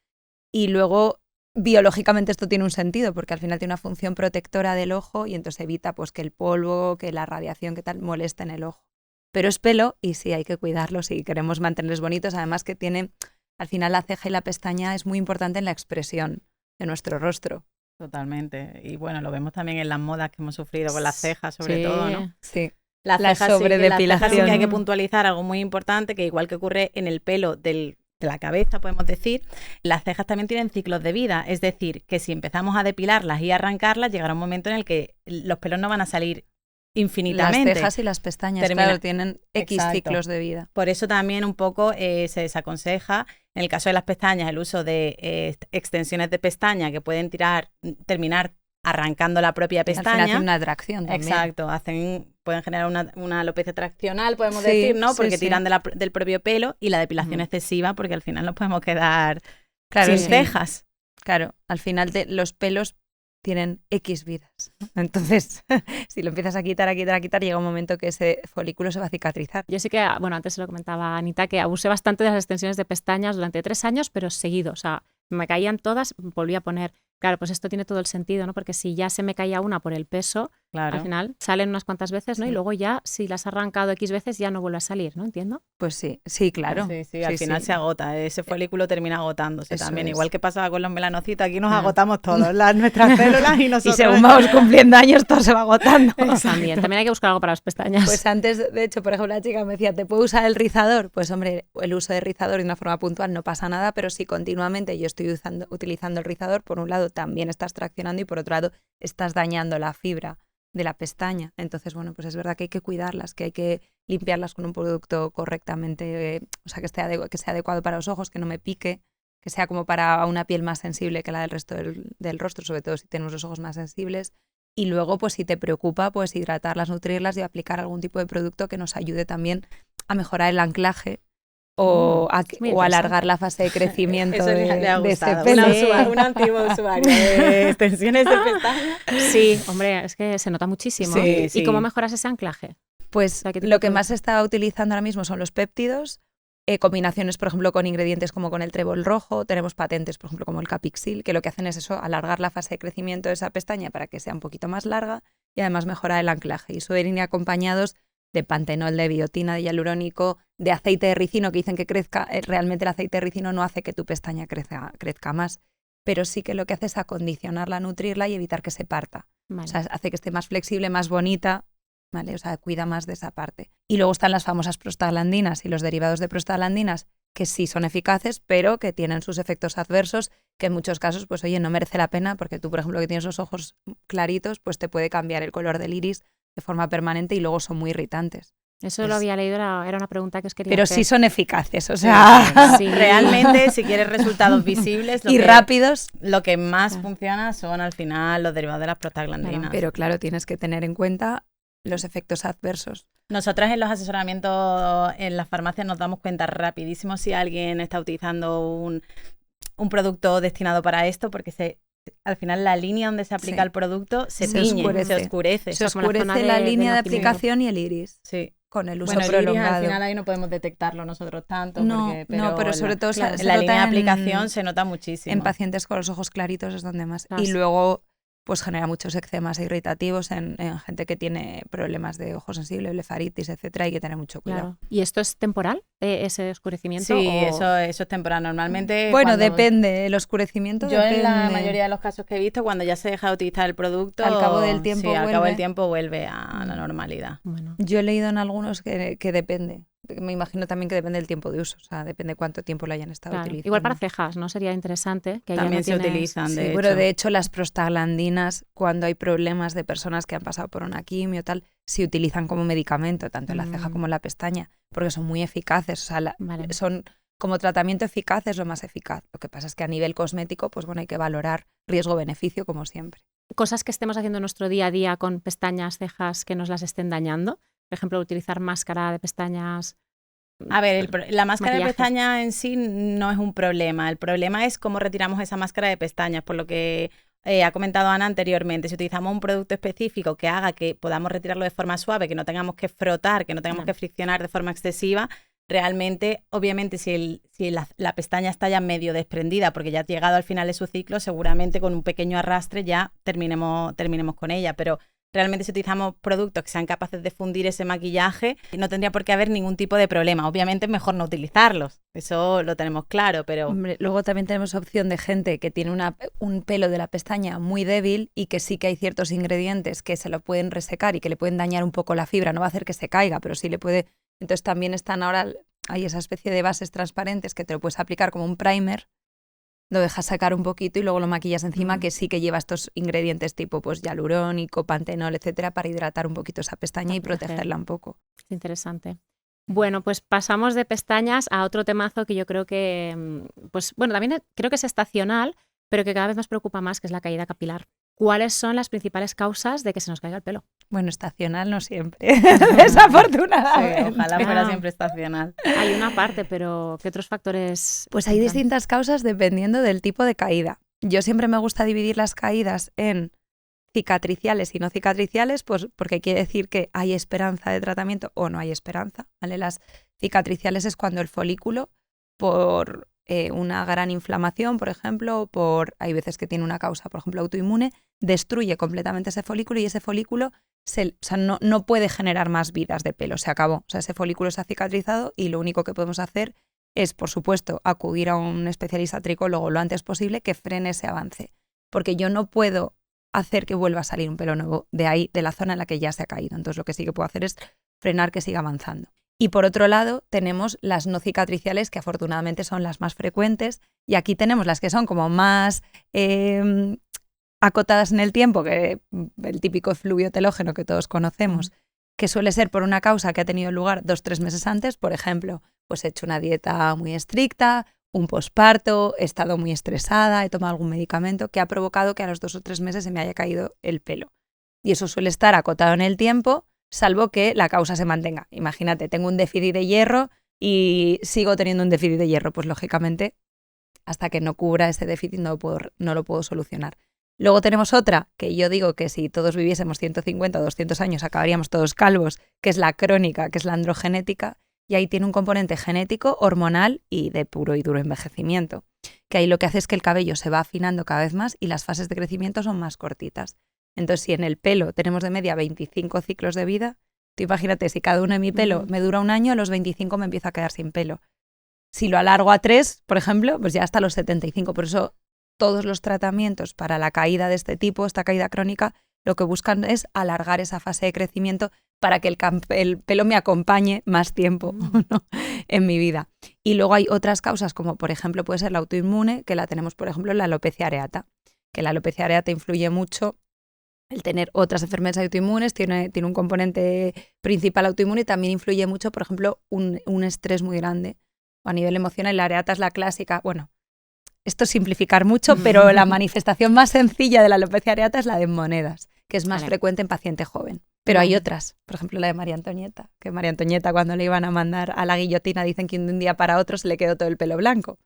Y luego, biológicamente esto tiene un sentido, porque al final tiene una función protectora del ojo y entonces evita pues, que el polvo, que la radiación, que tal, moleste en el ojo. Pero es pelo y sí, hay que cuidarlo si queremos mantenerlos bonitos. Además que tiene, al final la ceja y la pestaña es muy importante en la expresión de nuestro rostro. Totalmente. Y bueno, lo vemos también en las modas que hemos sufrido con las cejas, sobre Sí. todo, ¿no? Sí. Las La cejas sí que- las cejas sobredepilación. sí que hay que puntualizar algo muy importante, que igual que ocurre en el pelo de la cabeza, podemos decir, las cejas también tienen ciclos de vida. Es decir, que si empezamos a depilarlas y a arrancarlas, llegará un momento en el que los pelos no van a salir infinitamente. Las cejas y las pestañas, Termina- claro, tienen X Exacto. ciclos de vida. Por eso también un poco se desaconseja, en el caso de las pestañas, el uso de extensiones de pestaña que pueden terminar arrancando la propia Al final pestaña. hacen una atracción también. Exacto, pueden generar una alopecia traccional, podemos Sí, decir, ¿no? sí, Porque sí. tiran del propio pelo, y la depilación excesiva, porque al final nos podemos quedar Claro, sin sí. cejas. Claro, al final los pelos tienen X vidas, ¿no? Entonces, si lo empiezas a quitar, llega un momento que ese folículo se va a cicatrizar. Yo sí que, bueno, antes se lo comentaba Anita, que abusé bastante de las extensiones de pestañas durante 3 años, pero seguido. O sea, me caían todas, volví a poner. Claro, pues esto tiene todo el sentido, ¿no? Porque si ya se me caía una por el peso, Claro. Al final salen unas cuantas veces, ¿no? Sí. Y luego ya, si las has arrancado X veces, ya no vuelve a salir, ¿no? Entiendo. Pues sí, claro. Sí, al final se agota, ese folículo termina agotándose Eso también, es. igual que pasaba con los melanocitos, aquí nos Ah. agotamos todos, nuestras células y nosotros. Y según vamos cumpliendo años, todo se va agotando. También hay que buscar algo para las pestañas. Pues antes, de hecho, por ejemplo, la chica me decía, ¿te puedo usar el rizador? Pues hombre, el uso de rizador de una forma puntual no pasa nada, pero si continuamente yo estoy utilizando el rizador, por un lado también estás traccionando y por otro lado estás dañando la fibra de la pestaña. Entonces, bueno, pues es verdad que hay que cuidarlas, que hay que limpiarlas con un producto correctamente, o sea, que sea adecuado para los ojos, que no me pique, que sea como para una piel más sensible que la del resto del rostro, sobre todo si tenemos los ojos más sensibles. Y luego, pues si te preocupa, pues hidratarlas, nutrirlas y aplicar algún tipo de producto que nos ayude también a mejorar el anclaje o alargar la fase de crecimiento Eso le ha de ese gustado. pelo. Un antiguo usuario de extensiones de pestañas. Sí, hombre, es que se nota muchísimo. Sí, ¿Y cómo mejoras ese anclaje? Pues sea, ¿qué tipo lo de que más producto? se está utilizando ahora mismo son los péptidos, combinaciones, por ejemplo, con ingredientes como con el trébol rojo. Tenemos patentes, por ejemplo, como el Capixil, que lo que hacen es eso, alargar la fase de crecimiento de esa pestaña para que sea un poquito más larga y además mejorar el anclaje. Y suelen ir acompañados de pantenol, de biotina, de hialurónico, de aceite de ricino, que dicen que crezca. Realmente el aceite de ricino no hace que tu pestaña crezca más, pero sí que lo que hace es acondicionarla, nutrirla y evitar que se parta. Vale. O sea, hace que esté más flexible, más bonita, ¿vale? O sea, cuida más de esa parte. Y luego están las famosas prostaglandinas y los derivados de prostaglandinas, que sí son eficaces, pero que tienen sus efectos adversos, que en muchos casos, pues oye, no merece la pena, porque tú, por ejemplo, que tienes los ojos claritos, pues te puede cambiar el color del iris de forma permanente y luego son muy irritantes. Eso lo había leído, era una pregunta que os quería Pero hacer. sí son eficaces, o sea, Sí. Realmente, si quieres resultados visibles y rápidos. lo que más Claro. funciona son al final los derivados de las prostaglandinas. Pero claro, tienes que tener en cuenta los efectos adversos. Nosotras en los asesoramientos en las farmacias nos damos cuenta rapidísimo si alguien está utilizando un producto destinado para esto, porque al final la línea donde se aplica el producto se tiñe, oscurece. se oscurece. Se como la oscurece zona la de línea de nacimiento. aplicación y el iris Sí. con el uso Bueno, el iris prolongado. al final ahí no podemos detectarlo nosotros tanto. No, pero pero sobre todo en se la nota línea de en- aplicación se nota muchísimo. En pacientes con los ojos claritos es donde más. Claro. Y luego pues genera muchos eczemas irritativos en gente que tiene problemas de ojo sensible, blefaritis, etcétera, hay que tener mucho cuidado. Claro. ¿Y esto es temporal, ese oscurecimiento? Sí, o- eso es temporal. Normalmente Bueno, cuando- depende, el oscurecimiento Yo depende. en la mayoría de los casos que he visto, cuando ya se deja de utilizar el producto, Al cabo del tiempo sí, al cabo vuelve. del tiempo vuelve a la normalidad. Bueno, Yo he leído en algunos que depende. Me imagino también que depende del tiempo de uso, o sea, depende cuánto tiempo lo hayan estado claro. utilizando. Igual para cejas, ¿no? Sería interesante que ahí ya También no se tienes- utilizan, Sí, de bueno, hecho. de hecho las prostaglandinas, cuando hay problemas de personas que han pasado por una quimio tal, se utilizan como medicamento, tanto en la ceja como en la pestaña, porque son muy eficaces, o sea, Vale. son como tratamiento eficaz es lo más eficaz. Lo que pasa es que a nivel cosmético, pues bueno, hay que valorar riesgo-beneficio como siempre. Cosas que estemos haciendo en nuestro día a día con pestañas, cejas, que nos las estén dañando. Por ejemplo, utilizar máscara de pestañas. A ver, la máscara de Maquillaje. pestañas en sí no es un problema. El problema es cómo retiramos esa máscara de pestañas, por lo que ha comentado Ana anteriormente. Si utilizamos un producto específico que haga que podamos retirarlo de forma suave, que no tengamos que frotar, que no tengamos Claro. que friccionar de forma excesiva, realmente, obviamente, si la pestaña está ya medio desprendida porque ya ha llegado al final de su ciclo, seguramente con un pequeño arrastre ya terminemos con ella, pero realmente si utilizamos productos que sean capaces de fundir ese maquillaje, no tendría por qué haber ningún tipo de problema. Obviamente es mejor no utilizarlos, eso lo tenemos claro, pero... Hombre, luego también tenemos opción de gente que tiene un pelo de la pestaña muy débil y que sí que hay ciertos ingredientes que se lo pueden resecar y que le pueden dañar un poco la fibra. No va a hacer que se caiga, pero sí le puede... Entonces también están ahora, hay esa especie de bases transparentes que te lo puedes aplicar como un primer, lo dejas sacar un poquito y luego lo maquillas encima, que sí que lleva estos ingredientes tipo pues hialurónico, pantenol, etcétera, para hidratar un poquito esa pestaña y Proteger. protegerla un poco. Es interesante. Bueno, pues pasamos de pestañas a otro temazo que yo creo que, pues bueno, también creo que es estacional, pero que cada vez nos preocupa más, que es la caída capilar. ¿Cuáles son las principales causas de que se nos caiga el pelo? Bueno, estacional no siempre, desafortunadamente. Sí, ojalá fuera Ah. siempre estacional. Hay una parte, pero ¿qué otros factores? Pues hay entran? distintas causas dependiendo del tipo de caída. Yo siempre me gusta dividir las caídas en cicatriciales y no cicatriciales, pues porque quiere decir que hay esperanza de tratamiento o no hay esperanza, ¿vale? Las cicatriciales es cuando el folículo, por una gran inflamación, por ejemplo, hay veces que tiene una causa, por ejemplo, autoinmune, destruye completamente ese folículo y ese folículo no puede generar más vidas de pelo, se acabó. O sea, ese folículo se ha cicatrizado y lo único que podemos hacer es, por supuesto, acudir a un especialista tricólogo lo antes posible que frene ese avance. Porque yo no puedo hacer que vuelva a salir un pelo nuevo de ahí, de la zona en la que ya se ha caído. Entonces lo que sí que puedo hacer es frenar que siga avanzando. Y por otro lado tenemos las no cicatriciales, que afortunadamente son las más frecuentes, y aquí tenemos las que son como más acotadas en el tiempo, que el típico efluvio telógeno que todos conocemos, que suele ser por una causa que ha tenido lugar 2-3 meses antes. Por ejemplo, pues he hecho una dieta muy estricta, un posparto, he estado muy estresada, he tomado algún medicamento que ha provocado que a los 2 o 3 meses se me haya caído el pelo. Y eso suele estar acotado en el tiempo, salvo que la causa se mantenga. Imagínate, tengo un déficit de hierro y sigo teniendo un déficit de hierro, pues lógicamente hasta que no cubra ese déficit no lo puedo solucionar. Luego tenemos otra, que yo digo que si todos viviésemos 150 o 200 años acabaríamos todos calvos, que es la crónica, que es la androgenética, y ahí tiene un componente genético, hormonal y de puro y duro envejecimiento, que ahí lo que hace es que el cabello se va afinando cada vez más y las fases de crecimiento son más cortitas. Entonces, si en el pelo tenemos de media 25 ciclos de vida, tú imagínate, si cada uno de mi pelo me dura un año, a los 25 me empiezo a quedar sin pelo. Si lo alargo a 3, por ejemplo, pues ya hasta los 75. Por eso todos los tratamientos para la caída de este tipo, esta caída crónica, lo que buscan es alargar esa fase de crecimiento para que el pelo me acompañe más tiempo, ¿no?, en mi vida. Y luego hay otras causas, como por ejemplo puede ser la autoinmune, que la tenemos por ejemplo en la alopecia areata, que la alopecia areata influye mucho el tener otras enfermedades autoinmunes, tiene un componente principal autoinmune y también influye mucho, por ejemplo, un estrés muy grande a nivel emocional. La areata es la clásica, bueno, esto es simplificar mucho, pero la manifestación más sencilla de la alopecia areata es la de monedas, que es más frecuente en paciente joven. Pero hay otras, por ejemplo la de María Antonieta, que María Antonieta cuando le iban a mandar a la guillotina dicen que de un día para otro se le quedó todo el pelo blanco.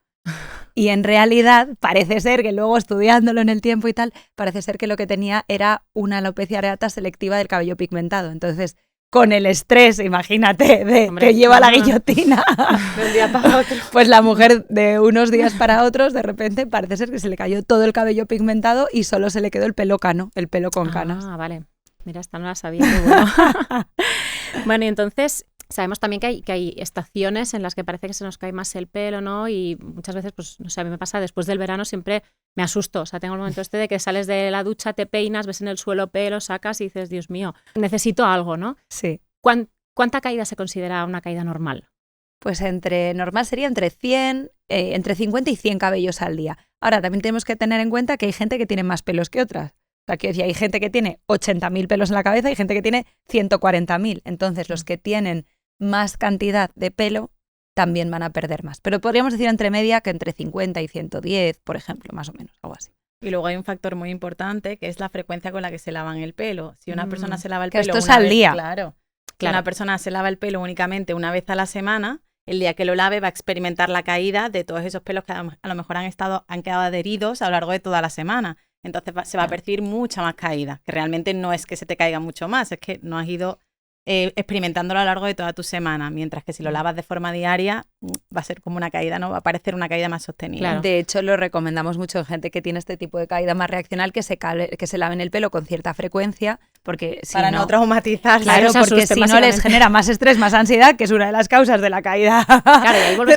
Y en realidad parece ser que luego estudiándolo en el tiempo y tal, parece ser que lo que tenía era una alopecia areata selectiva del cabello pigmentado. Entonces, con el estrés, imagínate, que lleva la guillotina, de un día para otro, pues la mujer de unos días para otros, de repente parece ser que se le cayó todo el cabello pigmentado y solo se le quedó el pelo cano, el pelo con canas. Ah, vale. Mira, esta no la sabía. Bueno. Bueno, y entonces sabemos también que hay estaciones en las que parece que se nos cae más el pelo, ¿no? Y muchas veces, pues, no sé, a mí me pasa después del verano siempre me asusto. O sea, tengo el momento de que sales de la ducha, te peinas, ves en el suelo pelo, sacas y dices, Dios mío, necesito algo, ¿no? Sí. ¿Cuánta caída se considera una caída normal? Pues normal sería entre 50 y 100 cabellos al día. Ahora, también tenemos que tener en cuenta que hay gente que tiene más pelos que otras. O sea, quiero decir, hay gente que tiene 80.000 pelos en la cabeza y gente que tiene 140.000. Entonces, los que tienen más cantidad de pelo también van a perder más. Pero podríamos decir entre media que entre 50 y 110, por ejemplo, más o menos, algo así. Y luego hay un factor muy importante que es la frecuencia con la que se lavan el pelo. Si una persona se lava el que pelo esto es una al vez, día. Claro. Si una persona se lava el pelo únicamente una vez a la semana, el día que lo lave va a experimentar la caída de todos esos pelos que a lo mejor han quedado adheridos a lo largo de toda la semana. Entonces se va a percibir mucha más caída, que realmente no es que se te caiga mucho más, es que no has ido experimentándolo a lo largo de toda tu semana, mientras que si lo lavas de forma diaria va a ser como una caída, ¿no? Va a parecer una caída más sostenible. Claro. De hecho, lo recomendamos mucho en gente que tiene este tipo de caída más reaccional, que se laven el pelo con cierta frecuencia, porque si para no traumatizarse. Claro, porque si no les genera más estrés, más ansiedad, que es una de las causas de la caída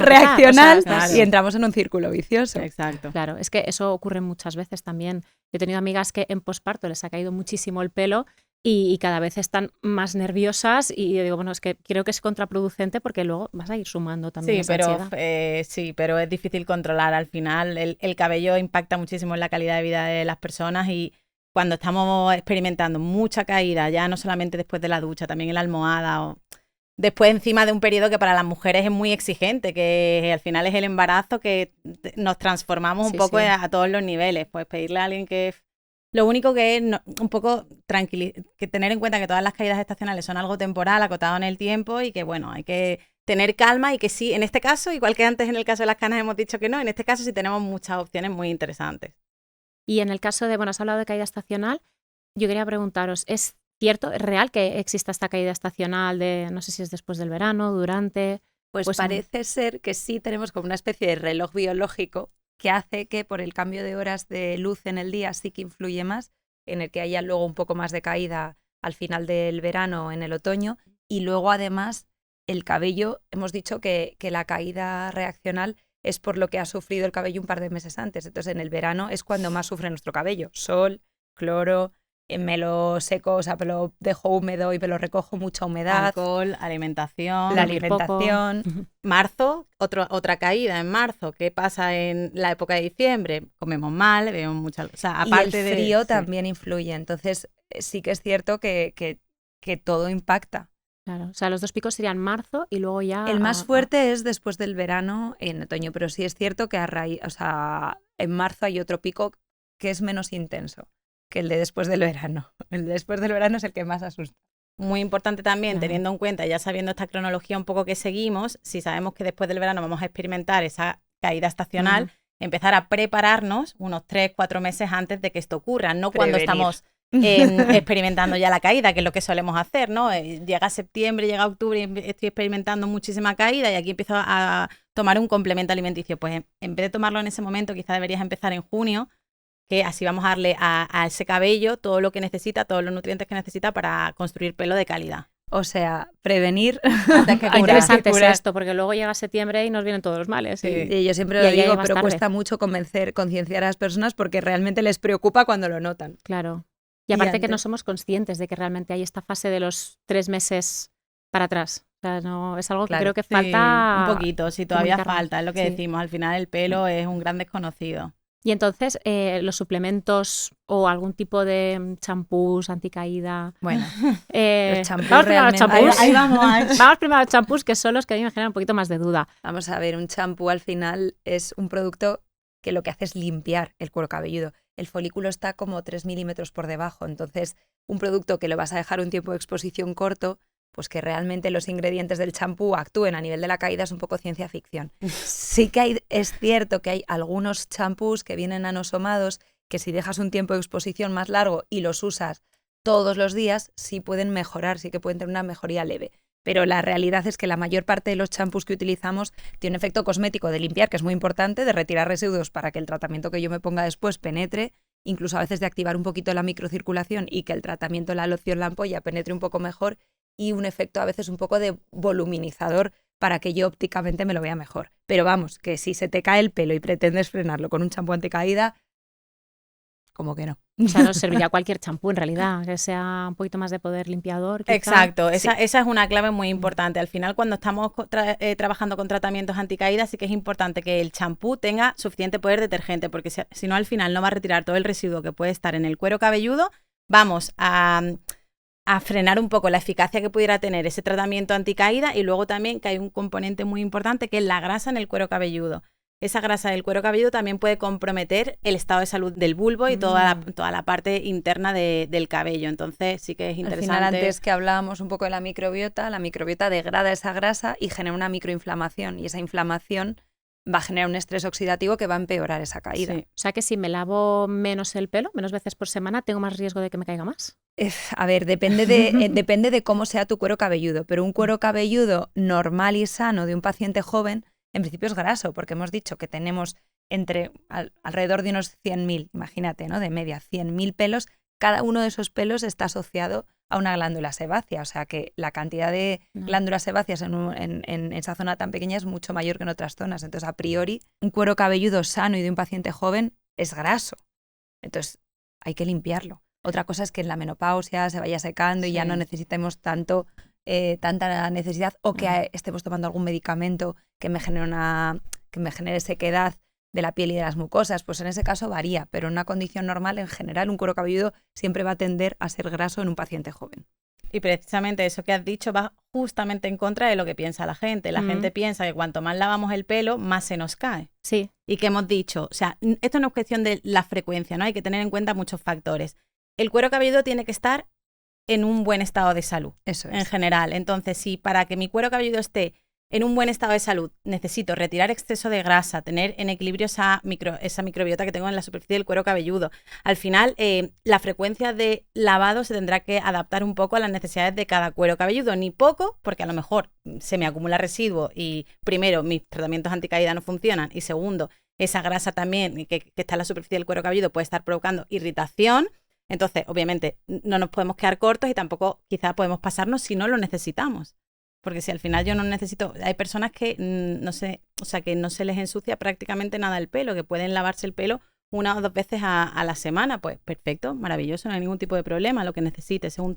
reaccional, y entramos en un círculo vicioso. Exacto. Claro, es que eso ocurre muchas veces también. Yo he tenido amigas que en posparto les ha caído muchísimo el pelo y cada vez están más nerviosas y yo digo, bueno, es que creo que es contraproducente porque luego vas a ir sumando también esa ansiedad. Sí, pero es difícil controlar al final. El cabello impacta muchísimo en la calidad de vida de las personas y cuando estamos experimentando mucha caída, ya no solamente después de la ducha, también en la almohada o después encima de un periodo que para las mujeres es muy exigente, que al final es el embarazo, que nos transformamos un poco a todos los niveles. Pues pedirle a alguien que... Lo único que es un poco que tener en cuenta que todas las caídas estacionales son algo temporal, acotado en el tiempo y que, bueno, hay que tener calma y que sí, en este caso, igual que antes en el caso de las canas hemos dicho que no, en este caso sí tenemos muchas opciones muy interesantes. Y en el caso de, bueno, has hablado de caída estacional, yo quería preguntaros, ¿es cierto, es real que exista esta caída estacional de, no sé si es después del verano, durante? Pues parece ser que sí tenemos como una especie de reloj biológico que hace que por el cambio de horas de luz en el día sí que influye más, en el que haya luego un poco más de caída al final del verano o en el otoño. Y luego, además, el cabello, hemos dicho que la caída reaccional es por lo que ha sufrido el cabello un par de meses antes. Entonces, en el verano es cuando más sufre nuestro cabello. Sol, cloro, me lo seco, o sea, me lo dejo húmedo y me lo recojo mucha humedad. Alcohol, alimentación. La alimentación. Marzo, otra caída en marzo. ¿Qué pasa en la época de diciembre? Comemos mal, bebemos mucha... O sea, aparte y el frío también influye. Entonces, sí que es cierto que todo impacta. Claro, o sea, los 2 picos serían marzo y luego ya... El más fuerte es después del verano en otoño, pero sí es cierto que en marzo hay otro pico que es menos intenso que el de después del verano. El de después del verano es el que más asusta. Muy importante también, teniendo en cuenta, ya sabiendo esta cronología un poco que seguimos, si sabemos que después del verano vamos a experimentar esa caída estacional, empezar a prepararnos unos 3-4 meses antes de que esto ocurra, no cuando estamos experimentando ya la caída, que es lo que solemos hacer, ¿no? Llega septiembre, llega octubre y estoy experimentando muchísima caída y aquí empiezo a tomar un complemento alimenticio. Pues en vez de tomarlo en ese momento, quizá deberías empezar en junio, que así vamos a darle a ese cabello todo lo que necesita, todos los nutrientes que necesita para construir pelo de calidad. O sea, prevenir antes que curar. Interesante es esto, porque luego llega septiembre y nos vienen todos los males. Sí. Y yo siempre lo digo, pero cuesta mucho concienciar a las personas porque realmente les preocupa cuando lo notan. Claro. Y aparte que no somos conscientes de que realmente hay esta fase de los 3 meses para atrás. O sea, no, es algo que creo que falta... Un poquito, sí, todavía falta, es lo que decimos. Al final el pelo es un gran desconocido. Y entonces, los suplementos o algún tipo de champús, anticaída... Bueno, los champús vamos primero a los champús. Ahí vamos. Vamos primero a los champús, que son los que a mí me generan un poquito más de duda. Vamos a ver, un champú al final es un producto que lo que hace es limpiar el cuero cabelludo. El folículo está como 3 milímetros por debajo, entonces un producto que lo vas a dejar un tiempo de exposición corto, pues que realmente los ingredientes del champú actúen a nivel de la caída es un poco ciencia ficción. Sí que es cierto que hay algunos champús que vienen nanosomados que si dejas un tiempo de exposición más largo y los usas todos los días, sí pueden mejorar, sí que pueden tener una mejoría leve. Pero la realidad es que la mayor parte de los champús que utilizamos tiene un efecto cosmético de limpiar, que es muy importante, de retirar residuos para que el tratamiento que yo me ponga después penetre, incluso a veces de activar un poquito la microcirculación y que el tratamiento, la loción, la ampolla penetre un poco mejor, y un efecto a veces un poco de voluminizador para que yo ópticamente me lo vea mejor. Pero vamos, que si se te cae el pelo y pretendes frenarlo con un champú anticaída, como que no. O sea, nos serviría cualquier champú en realidad, que sea un poquito más de poder limpiador. Quizá. Exacto, esa es una clave muy importante. Al final, cuando estamos trabajando con tratamientos anticaídas, sí que es importante que el champú tenga suficiente poder detergente, porque si no, al final no va a retirar todo el residuo que puede estar en el cuero cabelludo. Vamos a frenar un poco la eficacia que pudiera tener ese tratamiento anticaída, y luego también que hay un componente muy importante que es la grasa en el cuero cabelludo. Esa grasa del cuero cabelludo también puede comprometer el estado de salud del bulbo y toda la parte interna del cabello. Entonces sí que es interesante. Al final, antes que hablábamos un poco de la microbiota degrada esa grasa y genera una microinflamación, y esa inflamación va a generar un estrés oxidativo que va a empeorar esa caída. Sí. O sea que si me lavo menos el pelo, menos veces por semana, ¿tengo más riesgo de que me caiga más? A ver, depende de cómo sea tu cuero cabelludo, pero un cuero cabelludo normal y sano de un paciente joven, en principio es graso, porque hemos dicho que tenemos alrededor de unos 100.000, imagínate, ¿no? De media, 100.000 pelos. Cada uno de esos pelos está asociado a una glándula sebácea, o sea que la cantidad de glándulas sebáceas en esa zona tan pequeña es mucho mayor que en otras zonas. Entonces, a priori, un cuero cabelludo sano y de un paciente joven es graso. Entonces, hay que limpiarlo. Otra cosa es que en la menopausia se vaya secando y ya no necesitemos tanta necesidad, o que estemos tomando algún medicamento que me genere sequedad de la piel y de las mucosas. Pues en ese caso varía, pero en una condición normal, en general, un cuero cabelludo siempre va a tender a ser graso en un paciente joven. Y precisamente eso que has dicho va justamente en contra de lo que piensa la gente. La gente piensa que cuanto más lavamos el pelo, más se nos cae. Sí. Y que hemos dicho, o sea, esto no es cuestión de la frecuencia, ¿no? Hay que tener en cuenta muchos factores. El cuero cabelludo tiene que estar en un buen estado de salud. Eso es. En general. Entonces, si para que mi cuero cabelludo esté en un buen estado de salud necesito retirar exceso de grasa, tener en equilibrio esa microbiota que tengo en la superficie del cuero cabelludo, al final la frecuencia de lavado se tendrá que adaptar un poco a las necesidades de cada cuero cabelludo. Ni poco, porque a lo mejor se me acumula residuo y primero mis tratamientos anticaída no funcionan, y segundo, esa grasa también que está en la superficie del cuero cabelludo puede estar provocando irritación. Entonces, obviamente, no nos podemos quedar cortos y tampoco quizá podemos pasarnos si no lo necesitamos. Porque si al final yo no necesito... Hay personas que no sé, o sea, que no se les ensucia prácticamente nada el pelo, que pueden lavarse el pelo 1 o 2 veces a la semana. Pues perfecto, maravilloso, no hay ningún tipo de problema, lo que necesites, según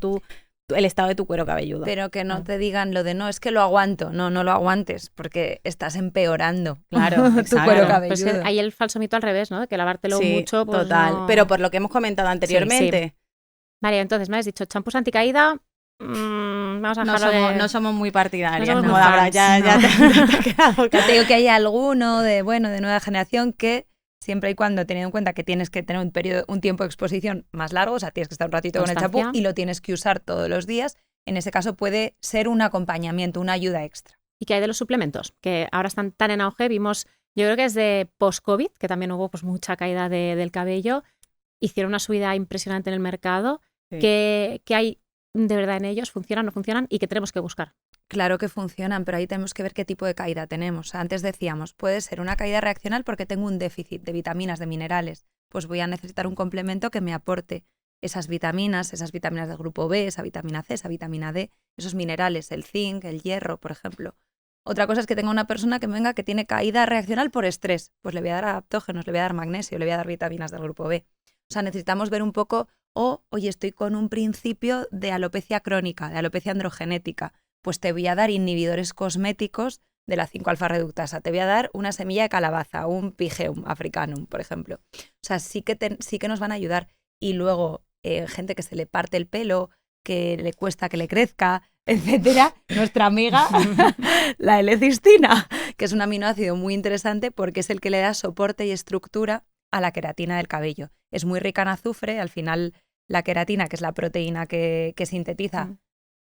el estado de tu cuero cabelludo. Pero que no te digan lo de no, es que lo aguanto. No, no lo aguantes, porque estás empeorando Claro, tu exacto. cuero Pues cabelludo. hay el falso mito al revés, ¿no? De que lavártelo Sí, mucho, pues total. no- Pero por lo que hemos comentado anteriormente, Vale, entonces me has dicho champús anticaída. Vamos a no dejarlo somos, de... no somos muy partidarias. No somos ¿no? muy Ahora fans, ya no. te ha quedado Ya claro. te digo que hay alguno de nueva generación que siempre y cuando teniendo en cuenta que tienes que tener un tiempo de exposición más largo, o sea, tienes que estar un ratito con el champú Constancia. y lo tienes que usar todos los días, en ese caso puede ser un acompañamiento, una ayuda extra. ¿Y qué hay de los suplementos? Que ahora están tan en auge. Vimos, yo creo que desde post-COVID, que también hubo pues mucha caída del cabello, hicieron una subida impresionante en el mercado. Sí. ¿Qué hay de verdad en ellos? ¿Funcionan, no funcionan? ¿Y qué tenemos que buscar? Claro que funcionan, pero ahí tenemos que ver qué tipo de caída tenemos. Antes decíamos, puede ser una caída reaccional porque tengo un déficit de vitaminas, de minerales. Pues voy a necesitar un complemento que me aporte esas vitaminas del grupo B, esa vitamina C, esa vitamina D, esos minerales, el zinc, el hierro, por ejemplo. Otra cosa es que tenga una persona que venga que tiene caída reaccional por estrés. Pues le voy a dar adaptógenos, le voy a dar magnesio, le voy a dar vitaminas del grupo B. O sea, necesitamos ver un poco, oye, estoy con un principio de alopecia crónica, de alopecia androgenética. Pues te voy a dar inhibidores cosméticos de la 5-alfa-reductasa. Te voy a dar una semilla de calabaza, un Pygeum africanum, por ejemplo. O sea, sí que nos van a ayudar. Y luego, gente que se le parte el pelo, que le cuesta que le crezca, etcétera. Nuestra amiga, la L-cistina, que es un aminoácido muy interesante porque es el que le da soporte y estructura a la queratina del cabello. Es muy rica en azufre. Al final, la queratina, que es la proteína que sintetiza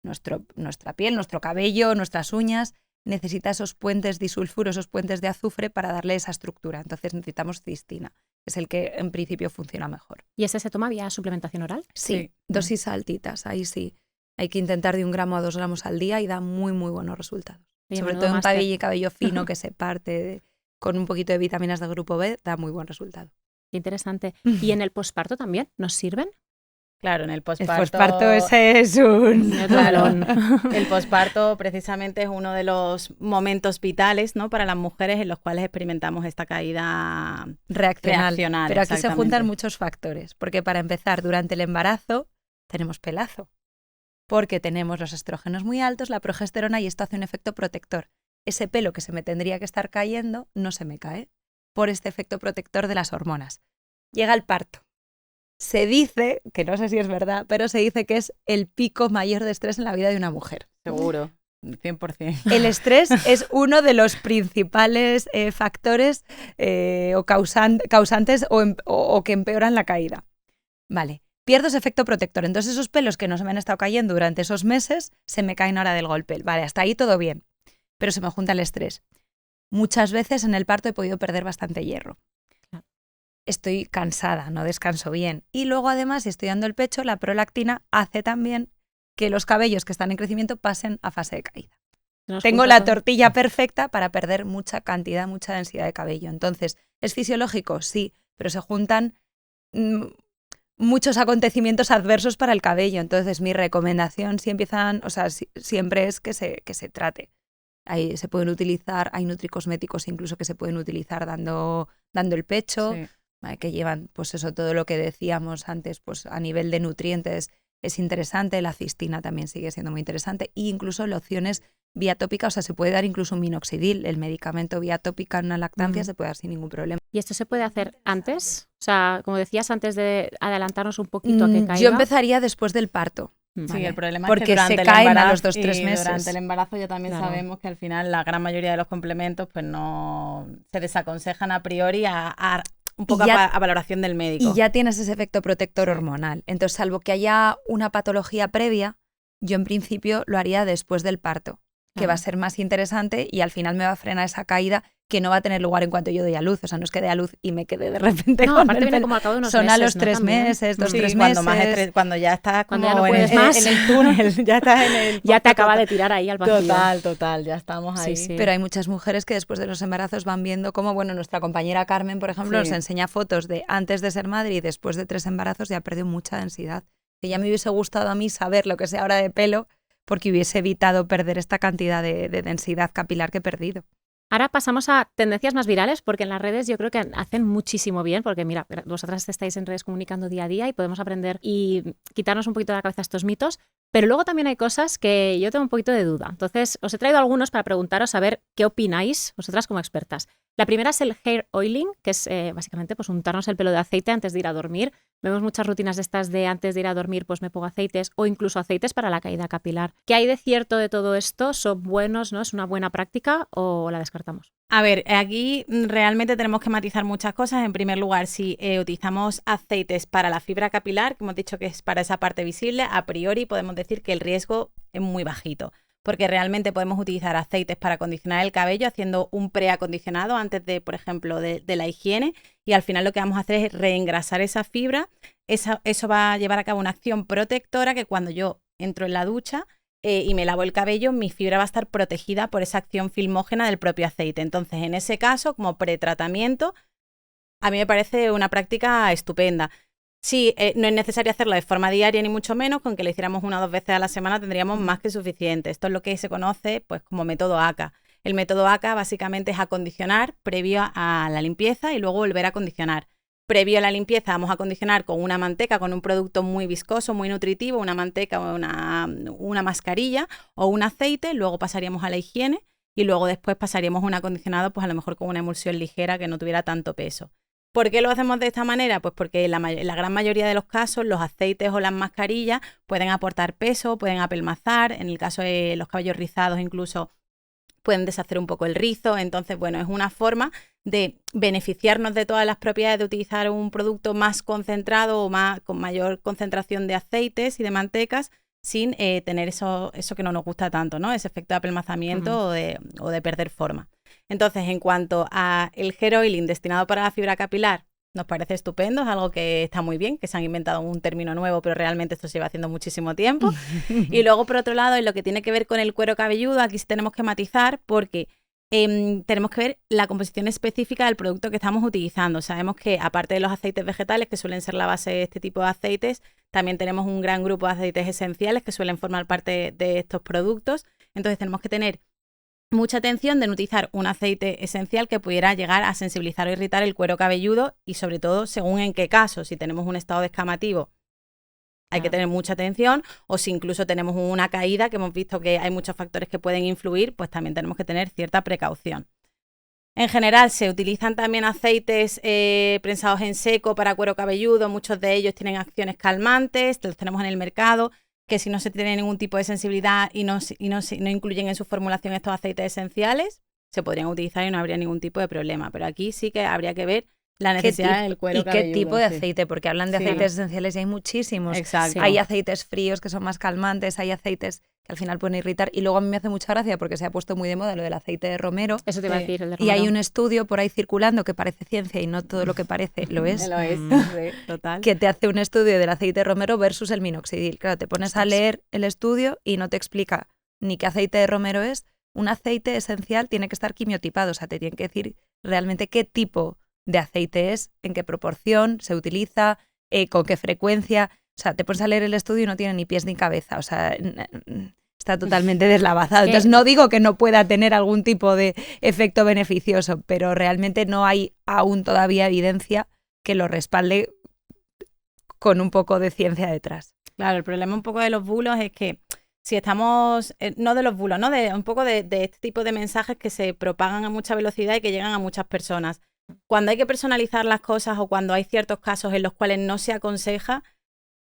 nuestra piel, nuestro cabello, nuestras uñas, necesita esos puentes disulfuro, esos puentes de azufre para darle esa estructura. Entonces necesitamos cistina, que es el que en principio funciona mejor. ¿Y ese se toma vía suplementación oral? Sí, dosis altitas, ahí sí. Hay que intentar de 1 gramo a 2 gramos al día y da muy, muy buenos resultados. Oye, Sobre menudo todo en máster. cabello fino que se parte con un poquito de vitaminas del grupo B, da muy buen resultado. Qué interesante. ¿Y en el posparto también nos sirven? Claro, en el El posparto... posparto ese es un... Claro, el posparto precisamente es uno de los momentos vitales, ¿no? Para las mujeres en los cuales experimentamos esta caída reaccional. Pero aquí se exactamente. juntan muchos factores, porque para empezar, durante el embarazo tenemos pelazo, porque tenemos los estrógenos muy altos, la progesterona, y esto hace un efecto protector. Ese pelo que se me tendría que estar cayendo no se me cae por este efecto protector de las hormonas. Llega el parto. Se dice, que no sé si es verdad, pero se dice que es el pico mayor de estrés en la vida de una mujer. Seguro, 100%. El estrés es uno de los principales factores o causantes o que empeoran la caída. Vale, pierdo ese efecto protector. Entonces esos pelos que no se me han estado cayendo durante esos meses se me caen ahora del golpe. Vale, hasta ahí todo bien, pero se me junta el estrés. Muchas veces en el parto he podido perder bastante hierro. Estoy cansada, no descanso bien. Y luego además, si estoy dando el pecho, la prolactina hace también que los cabellos que están en crecimiento pasen a fase de caída. Tengo la tortilla perfecta para perder mucha cantidad, mucha densidad de cabello. Entonces, ¿es fisiológico? Sí, pero se juntan muchos acontecimientos adversos para el cabello. Entonces, mi recomendación siempre es que se trate. Ahí se pueden utilizar, hay nutricosméticos incluso que se pueden utilizar dando el pecho, Sí. que llevan pues eso, todo lo que decíamos antes, pues a nivel de nutrientes es interesante, la cistina también sigue siendo muy interesante, e incluso lociones vía tópica, o sea, se puede dar incluso un minoxidil, el medicamento vía tópica en una lactancia se puede dar sin ningún problema. ¿Y esto se puede hacer antes? O sea, como decías, antes de adelantarnos un poquito a que caiga. Yo empezaría después del parto. Sí, Vale. el problema Porque es que durante se el caen a embarazo, los 2-3 y meses. durante el embarazo ya también Claro. sabemos que al final la gran mayoría de los complementos pues no se desaconsejan a priori a un poco a valoración del médico. Y ya tienes ese efecto protector hormonal. Entonces, salvo que haya una patología previa, yo en principio lo haría después del parto. que va a ser más interesante y al final me va a frenar esa caída que no va a tener lugar en cuanto yo doy a luz. O sea, no es que dé a luz y me quede de repente No, con aparte el viene pelo. como al cabo de unos Son meses, a los ¿no? 3 También. meses, 2-3 Cuando, meses. cuando ya estás Cuando como ya no puedes en más. el túnel, ya estás en el... Ya te acaba de tirar ahí al vacío. Total, ya estamos ahí. Sí. Pero hay muchas mujeres que después de los embarazos van viendo cómo, bueno, nuestra compañera Carmen, por ejemplo, Sí. nos enseña fotos de antes de ser madre y después de 3 embarazos y ha perdido mucha densidad. Que ya me hubiese gustado a mí saber lo que sé ahora de pelo porque hubiese evitado perder esta cantidad de densidad capilar que he perdido. Ahora pasamos a tendencias más virales, porque en las redes yo creo que hacen muchísimo bien, porque mira, vosotras estáis en redes comunicando día a día y podemos aprender y quitarnos un poquito de la cabeza estos mitos, pero luego también hay cosas que yo tengo un poquito de duda. Entonces, os he traído algunos para preguntaros a ver qué opináis vosotras como expertas. La primera es el hair oiling, que es básicamente pues untarnos el pelo de aceite antes de ir a dormir. Vemos muchas rutinas de estas de antes de ir a dormir pues me pongo aceites o incluso aceites para la caída capilar. ¿Qué hay de cierto de todo esto? ¿Son buenos, no? ¿Es una buena práctica o la descartamos? A ver, aquí realmente tenemos que matizar muchas cosas. En primer lugar, si utilizamos aceites para la fibra capilar, que hemos dicho que es para esa parte visible, a priori podemos decir que el riesgo es muy bajito, porque realmente podemos utilizar aceites para acondicionar el cabello haciendo un preacondicionado antes de, por ejemplo, de la higiene, y al final lo que vamos a hacer es reengrasar esa fibra. Eso va a llevar a cabo una acción protectora que cuando yo entro en la ducha y me lavo el cabello, mi fibra va a estar protegida por esa acción filmógena del propio aceite. Entonces, en ese caso, como pretratamiento, a mí me parece una práctica estupenda. Sí, no es necesario hacerlo de forma diaria ni mucho menos, con que lo hiciéramos 1 o 2 veces a la semana tendríamos más que suficiente. Esto es lo que se conoce pues como método ACA. El método ACA básicamente es acondicionar previo a la limpieza y luego volver a acondicionar. Previo a la limpieza vamos a acondicionar con una manteca, con un producto muy viscoso, muy nutritivo, una manteca o una mascarilla o un aceite, luego pasaríamos a la higiene y luego después pasaríamos a un acondicionado pues a lo mejor con una emulsión ligera que no tuviera tanto peso. ¿Por qué lo hacemos de esta manera? Pues porque en la gran mayoría de los casos los aceites o las mascarillas pueden aportar peso, pueden apelmazar, en el caso de los cabellos rizados incluso pueden deshacer un poco el rizo. Entonces, bueno, es una forma de beneficiarnos de todas las propiedades de utilizar un producto más concentrado o con mayor concentración de aceites y de mantecas sin tener eso que no nos gusta tanto, ¿no? Ese efecto de apelmazamiento o de perder forma. Entonces, en cuanto a el hair oiling destinado para la fibra capilar, nos parece estupendo, es algo que está muy bien, que se han inventado un término nuevo, pero realmente esto se lleva haciendo muchísimo tiempo. Y luego, por otro lado, en lo que tiene que ver con el cuero cabelludo, aquí sí tenemos que matizar porque tenemos que ver la composición específica del producto que estamos utilizando. Sabemos que aparte de los aceites vegetales, que suelen ser la base de este tipo de aceites, también tenemos un gran grupo de aceites esenciales que suelen formar parte de estos productos. Entonces tenemos que tener mucha atención de no utilizar un aceite esencial que pudiera llegar a sensibilizar o irritar el cuero cabelludo y sobre todo según en qué caso, si tenemos un estado descamativo hay que tener mucha atención, o si incluso tenemos una caída, que hemos visto que hay muchos factores que pueden influir, pues también tenemos que tener cierta precaución. En general se utilizan también aceites prensados en seco para cuero cabelludo, muchos de ellos tienen acciones calmantes, los tenemos en el mercado, que si no se tiene ningún tipo de sensibilidad y no incluyen en su formulación estos aceites esenciales, se podrían utilizar y no habría ningún tipo de problema. Pero aquí sí que habría que ver la necesidad del cuero cabelludo. ¿Y qué tipo de aceite? Porque hablan de aceites esenciales y hay muchísimos. Exacto. Hay aceites fríos que son más calmantes, hay aceites que al final pueden irritar. Y luego a mí me hace mucha gracia porque se ha puesto muy de moda lo del aceite de romero. Eso te iba a decir, el de romero. Y hay un estudio por ahí circulando que parece ciencia y no todo lo que parece lo es. Lo es, total. Que te hace un estudio del aceite de romero versus el minoxidil. Claro, te pones a leer el estudio y no te explica ni qué aceite de romero es. Un aceite esencial tiene que estar quimiotipado, o sea, te tiene que decir realmente qué tipo de aceite es, en qué proporción se utiliza, con qué frecuencia. O sea, te pones a leer el estudio y no tiene ni pies ni cabeza. O sea, está totalmente deslavazado. Entonces, no digo que no pueda tener algún tipo de efecto beneficioso, pero realmente no hay aún todavía evidencia que lo respalde con un poco de ciencia detrás. Claro, el problema un poco de los bulos es que si estamos, no de los bulos, ¿no? Un poco de este tipo de mensajes que se propagan a mucha velocidad y que llegan a muchas personas. Cuando hay que personalizar las cosas o cuando hay ciertos casos en los cuales no se aconseja,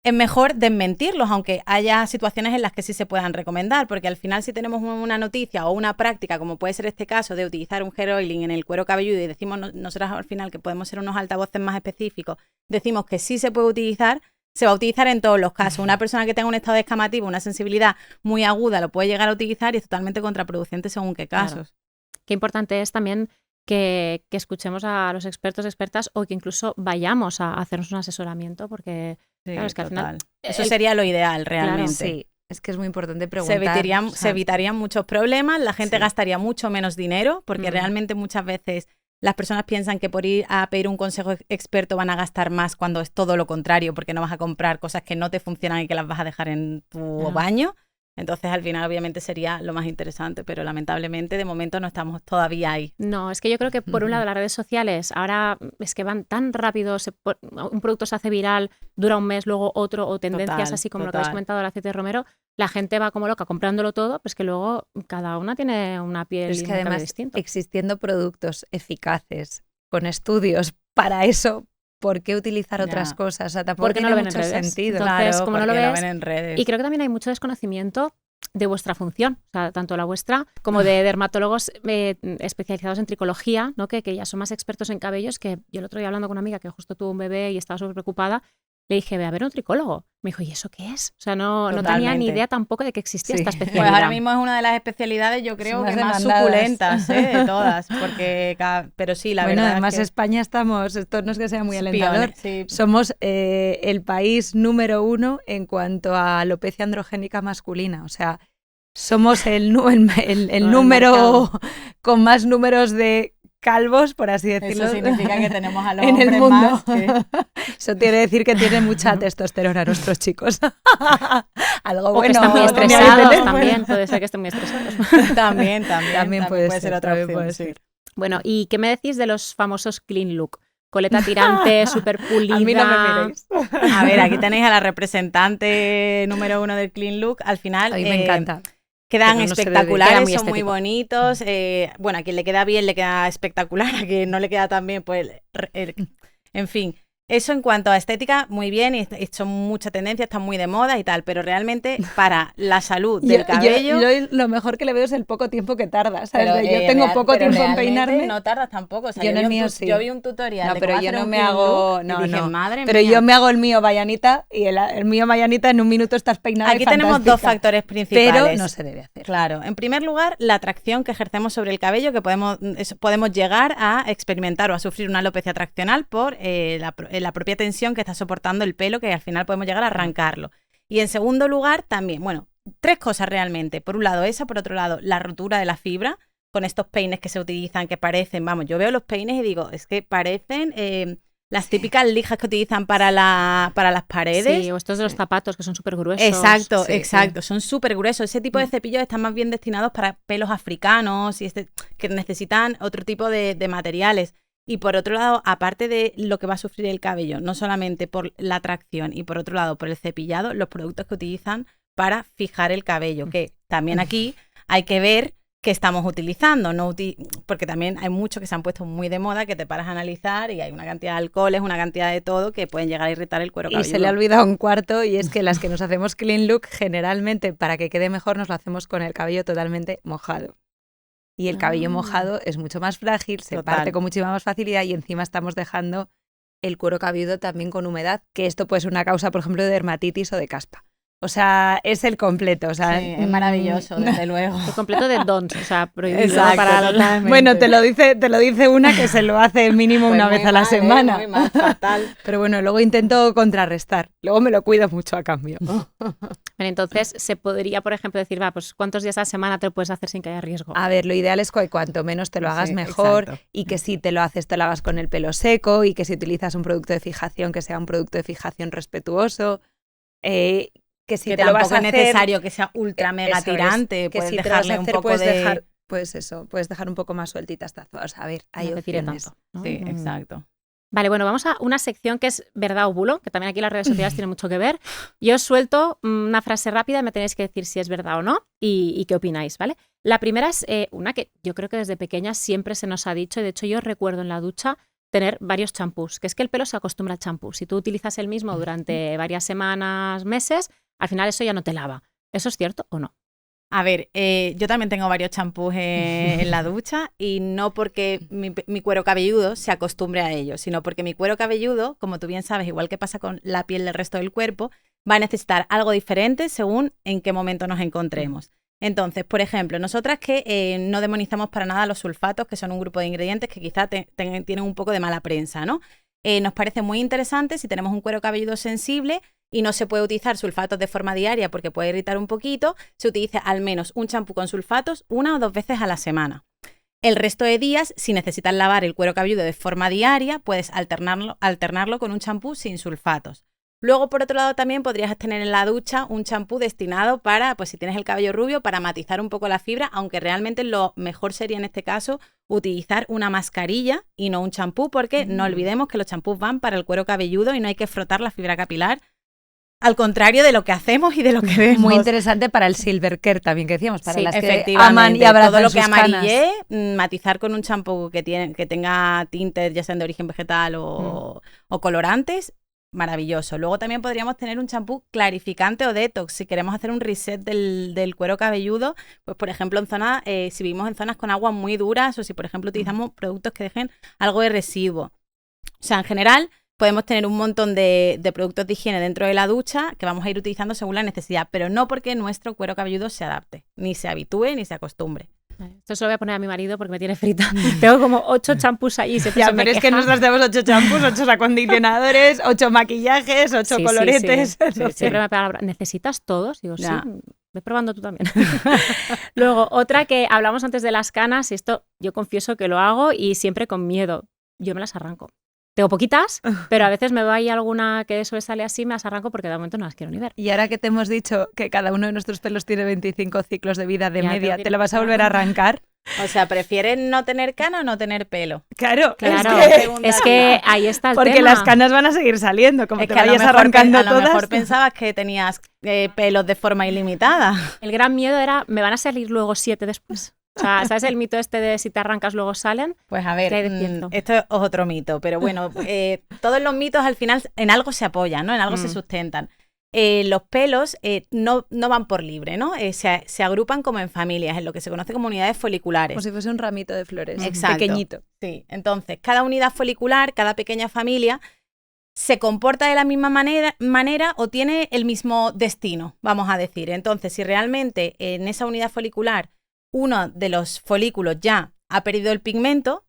es mejor desmentirlos, aunque haya situaciones en las que sí se puedan recomendar, porque al final si tenemos una noticia o una práctica, como puede ser este caso de utilizar un hair oiling en el cuero cabelludo y decimos nosotros al final que podemos ser unos altavoces más específicos, decimos que sí se puede utilizar, se va a utilizar en todos los casos. Una persona que tenga un estado descamativo, una sensibilidad muy aguda, lo puede llegar a utilizar y es totalmente contraproducente según qué casos. Claro. Qué importante es también que escuchemos a los expertos, expertas, o que incluso vayamos a hacernos un asesoramiento, porque claro, es que al final... Eso sería lo ideal realmente. Claro, sí. Es que es muy importante preguntar. Se evitarían muchos problemas, la gente Sí. gastaría mucho menos dinero, porque realmente muchas veces las personas piensan que por ir a pedir un consejo experto van a gastar más cuando es todo lo contrario, porque no vas a comprar cosas que no te funcionan y que las vas a dejar en tu baño. Entonces, al final, obviamente, sería lo más interesante, pero lamentablemente, de momento, no estamos todavía ahí. No, es que yo creo que, por un lado, las redes sociales ahora es que van tan rápido, un producto se hace viral, dura un mes, luego otro, o tendencias así como lo que habéis comentado del aceite de romero, la gente va como loca comprándolo todo, pues que luego cada una tiene una piel Es y que un cabello además, distinto. existiendo productos eficaces, con estudios para eso, ¿por qué utilizar otras cosas? O sea, tampoco Porque no tiene lo ven mucho en redes. sentido. Entonces, como no lo ves, ven en redes. y creo que también hay mucho desconocimiento de vuestra función, o sea, tanto la vuestra como de dermatólogos especializados en tricología, ¿no? Que ya son más expertos en cabellos, que yo el otro día hablando con una amiga que justo tuvo un bebé y estaba súper preocupada, le dije, ve a ver un tricólogo. Me dijo, ¿y eso qué es? O sea, no tenía ni idea tampoco de que existía esta especialidad. Pues ahora mismo es una de las especialidades, yo creo, Son que más más demandadas. suculentas, de todas, porque, pero sí, la Bueno, verdad además es que España estamos, esto no es que sea muy es alentador, sí. somos el país número 1 en cuanto a alopecia androgénica masculina, o sea, somos el número con más números de calvos, por así decirlo. Eso significa que tenemos a los en el hombres mundo. más que... Eso quiere decir que tienen mucha testosterona nuestros chicos. Algo O bueno. que están muy no estresados tener- también, puede ser que estén muy estresados. También puede ser otra también opción, puede sí. ser. Bueno, ¿y qué me decís de los famosos clean look? Coleta tirante, súper pulida. A mí no me miréis. A ver, aquí tenéis a la representante número 1 del Clean Look. Al final A mí me encanta. quedan Pero no se debe. espectaculares, Queda muy son muy estético. bonitos. Bueno, a quien le queda bien le queda espectacular, a quien no le queda tan bien, pues... en fin, eso en cuanto a estética, muy bien, y son mucha tendencia, están muy de moda y tal, pero realmente para la salud del cabello... Yo lo mejor que le veo es el poco tiempo que tarda, ¿sabes? Pero, Yo tengo poco pero tiempo en realmente peinarme. no tardas tampoco. O sea, Yo en el vi mío sí. yo vi un tutorial No, de pero cómo yo hacer no un me clean hago. look y dije, madre Pero mía. yo me hago el mío Mayanita y el mío Mayanita en un minuto estás peinada. Aquí y tenemos dos fantástica. factores principales. Pero no se debe hacer. Claro, en primer lugar, la atracción que ejercemos sobre el cabello, que podemos llegar a experimentar o a sufrir una alopecia traccional por la propia tensión que está soportando el pelo, que al final podemos llegar a arrancarlo. Y en segundo lugar, también, bueno, tres cosas realmente. Por un lado esa, por otro lado, la rotura de la fibra, con estos peines que se utilizan, que parecen, vamos, yo veo los peines y digo, es que parecen las típicas lijas que utilizan para las paredes. Sí, o estos de los zapatos que son súper gruesos. Exacto, Sí, exacto. Son súper gruesos. Ese tipo de cepillos están más bien destinados para pelos africanos y que necesitan otro tipo de materiales. Y por otro lado, aparte de lo que va a sufrir el cabello, no solamente por la tracción y por otro lado por el cepillado, los productos que utilizan para fijar el cabello, que también aquí hay que ver qué estamos utilizando, porque también hay muchos que se han puesto muy de moda, que te paras a analizar y hay una cantidad de alcoholes, una cantidad de todo que pueden llegar a irritar el cuero cabelludo. Y se le ha olvidado un cuarto, y es que las que nos hacemos clean look, generalmente para que quede mejor nos lo hacemos con el cabello totalmente mojado. Y el cabello mojado es mucho más frágil, se parte con muchísima más facilidad y encima estamos dejando el cuero cabelludo también con humedad, que esto puede ser una causa, por ejemplo, de dermatitis o de caspa. O sea, es el completo. O sea, sí, es maravilloso, desde luego. El completo de don'ts, o sea, prohibido Exacto, para totalmente. Bueno, te lo dice una que se lo hace mínimo Pues una muy vez a la mal, semana. muy mal, fatal. Pero bueno, luego intento contrarrestar. Luego me lo cuido mucho a cambio. Bueno, entonces se podría, por ejemplo, decir, va, pues ¿cuántos días a la semana te lo puedes hacer sin que haya riesgo? A ver, lo ideal es que cuanto menos te lo hagas Sí, mejor, exacto. y que si te lo haces te lo hagas con el pelo seco, y que si utilizas un producto de fijación, que sea un producto de fijación respetuoso. Que si Que te lo vas tampoco a es hacer, necesario que sea ultra mega eso es, tirante, que puedes si te lo vas a dejarle un hacer, poco puedes de... dejar, pues eso, puedes dejar un poco más sueltita esta zona. A ver, hay No te tire opciones. tanto, ¿no? Sí, exacto. Vale, bueno, vamos a una sección que es verdad o bulo, que también aquí las redes sociales tienen mucho que ver. Yo os suelto una frase rápida y me tenéis que decir si es verdad o no y qué opináis, ¿vale? La primera es una que yo creo que desde pequeña siempre se nos ha dicho, y de hecho yo recuerdo en la ducha tener varios champús, que es que el pelo se acostumbra al champú. Si tú utilizas el mismo durante varias semanas, meses, al final eso ya no te lava. ¿Eso es cierto o no? A ver, yo también tengo varios champús en la ducha y no porque mi cuero cabelludo se acostumbre a ello, sino porque mi cuero cabelludo, como tú bien sabes, igual que pasa con la piel del resto del cuerpo, va a necesitar algo diferente según en qué momento nos encontremos. Entonces, por ejemplo, nosotras que no demonizamos para nada los sulfatos, que son un grupo de ingredientes que quizá tienen un poco de mala prensa, ¿no? Nos parece muy interesante si tenemos un cuero cabelludo sensible y no se puede utilizar sulfatos de forma diaria porque puede irritar un poquito, se utilice al menos un champú con sulfatos 1 o 2 veces a la semana. El resto de días, si necesitas lavar el cuero cabelludo de forma diaria, puedes alternarlo con un champú sin sulfatos. Luego, por otro lado, también podrías tener en la ducha un champú destinado para, pues si tienes el cabello rubio, para matizar un poco la fibra, aunque realmente lo mejor sería en este caso utilizar una mascarilla y no un champú, porque no olvidemos que los champús van para el cuero cabelludo y no hay que frotar la fibra capilar, al contrario de lo que hacemos y de lo que vemos. Muy interesante para el silver care también, que decíamos, para sí, las que aman y abrazan todo lo que sus amarillé, matizar con un champú que tenga tintes, ya sean de origen vegetal o colorantes, maravilloso. Luego también podríamos tener un champú clarificante o detox. Si queremos hacer un reset del cuero cabelludo, pues por ejemplo si vivimos en zonas con aguas muy duras o si por ejemplo utilizamos productos que dejen algo de residuo. O sea, en general podemos tener un montón de productos de higiene dentro de la ducha que vamos a ir utilizando según la necesidad, pero no porque nuestro cuero cabelludo se adapte, ni se habitúe, ni se acostumbre. Esto se lo voy a poner a mi marido porque me tiene frita. Tengo como 8 champús ahí. Ya, pero es que nosotros tenemos 8 champús, 8 acondicionadores, 8 maquillajes, 8 coloretes. Sí. Siempre me pega la palabra, ¿necesitas todos? Digo, sí, ve probando tú también. Luego, otra que hablamos antes de las canas, y esto yo confieso que lo hago y siempre con miedo. Yo me las arranco. Tengo poquitas, pero a veces me doy alguna que sobresale así, me las arranco porque de momento no las quiero ni ver. Y ahora que te hemos dicho que cada uno de nuestros pelos tiene 25 ciclos de vida de media, ¿te lo vas a volver a arrancar? O sea, ¿prefieres no tener cana o no tener pelo? Claro. Es que ahí está el porque tema. Las canas van a seguir saliendo, como es te que vayas arrancando todas. A lo mejor pensabas que tenías pelos de forma ilimitada. El gran miedo era, ¿me van a salir luego 7 después? O sea, ¿sabes el mito este de si te arrancas luego salen? Pues a ver, esto es otro mito, pero bueno, todos los mitos al final en algo se apoyan, ¿no? En algo se sustentan. Los pelos no van por libre, ¿no? Se agrupan como en familias, en lo que se conoce como unidades foliculares. Como si fuese un ramito de flores, exacto, pequeñito. Sí, entonces cada unidad folicular, cada pequeña familia se comporta de la misma manera o tiene el mismo destino, vamos a decir. Entonces, si realmente en esa unidad folicular uno de los folículos ya ha perdido el pigmento,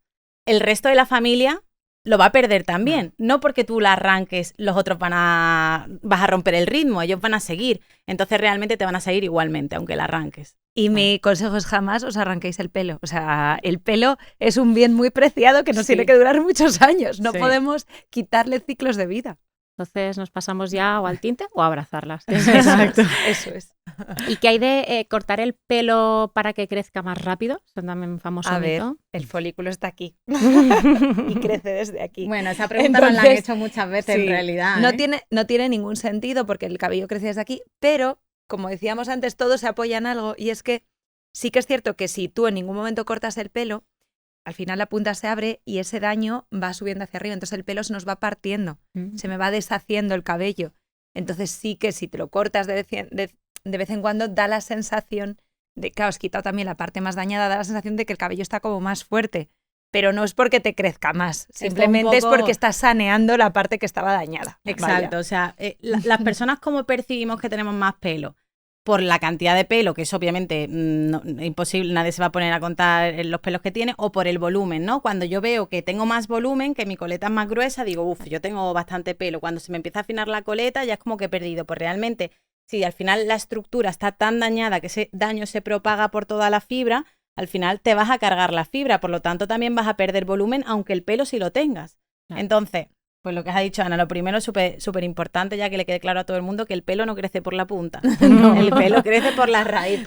el resto de la familia lo va a perder también. No porque tú la arranques, los otros vas a romper el ritmo, ellos van a seguir. Entonces realmente te van a seguir igualmente, aunque la arranques. Y mi consejo es jamás os arranquéis el pelo. O sea, el pelo es un bien muy preciado que nos tiene que durar muchos años. No podemos quitarle ciclos de vida. Entonces nos pasamos ya o al tinte o a abrazarlas. Exacto, eso es. ¿Y qué hay de cortar el pelo para que crezca más rápido? Son también famoso mito. A ver, el folículo está aquí y crece desde aquí. Bueno, esa pregunta nos la han hecho muchas veces en realidad. No tiene ningún sentido porque el cabello crece desde aquí, pero como decíamos antes, todo se apoya en algo y es que sí que es cierto que si tú en ningún momento cortas el pelo, al final la punta se abre y ese daño va subiendo hacia arriba. Entonces el pelo se nos va partiendo, se me va deshaciendo el cabello. Entonces sí que si te lo cortas de vez en cuando da la sensación de que has quitado también la parte más dañada, da la sensación de que el cabello está como más fuerte. Pero no es porque te crezca más, simplemente es porque estás saneando la parte que estaba dañada. Exacto, vaya. O sea, las personas como percibimos que tenemos más pelo, por la cantidad de pelo, que es obviamente imposible, nadie se va a poner a contar los pelos que tiene, o por el volumen, ¿no? Cuando yo veo que tengo más volumen, que mi coleta es más gruesa, digo, yo tengo bastante pelo. Cuando se me empieza a afinar la coleta, ya es como que he perdido. Pues realmente, si al final la estructura está tan dañada que ese daño se propaga por toda la fibra, al final te vas a cargar la fibra, por lo tanto también vas a perder volumen, aunque el pelo sí lo tengas. Claro. Entonces, pues lo que has dicho, Ana, lo primero es súper importante, ya que le quede claro a todo el mundo que el pelo no crece por la punta. No. El pelo crece por la raíz.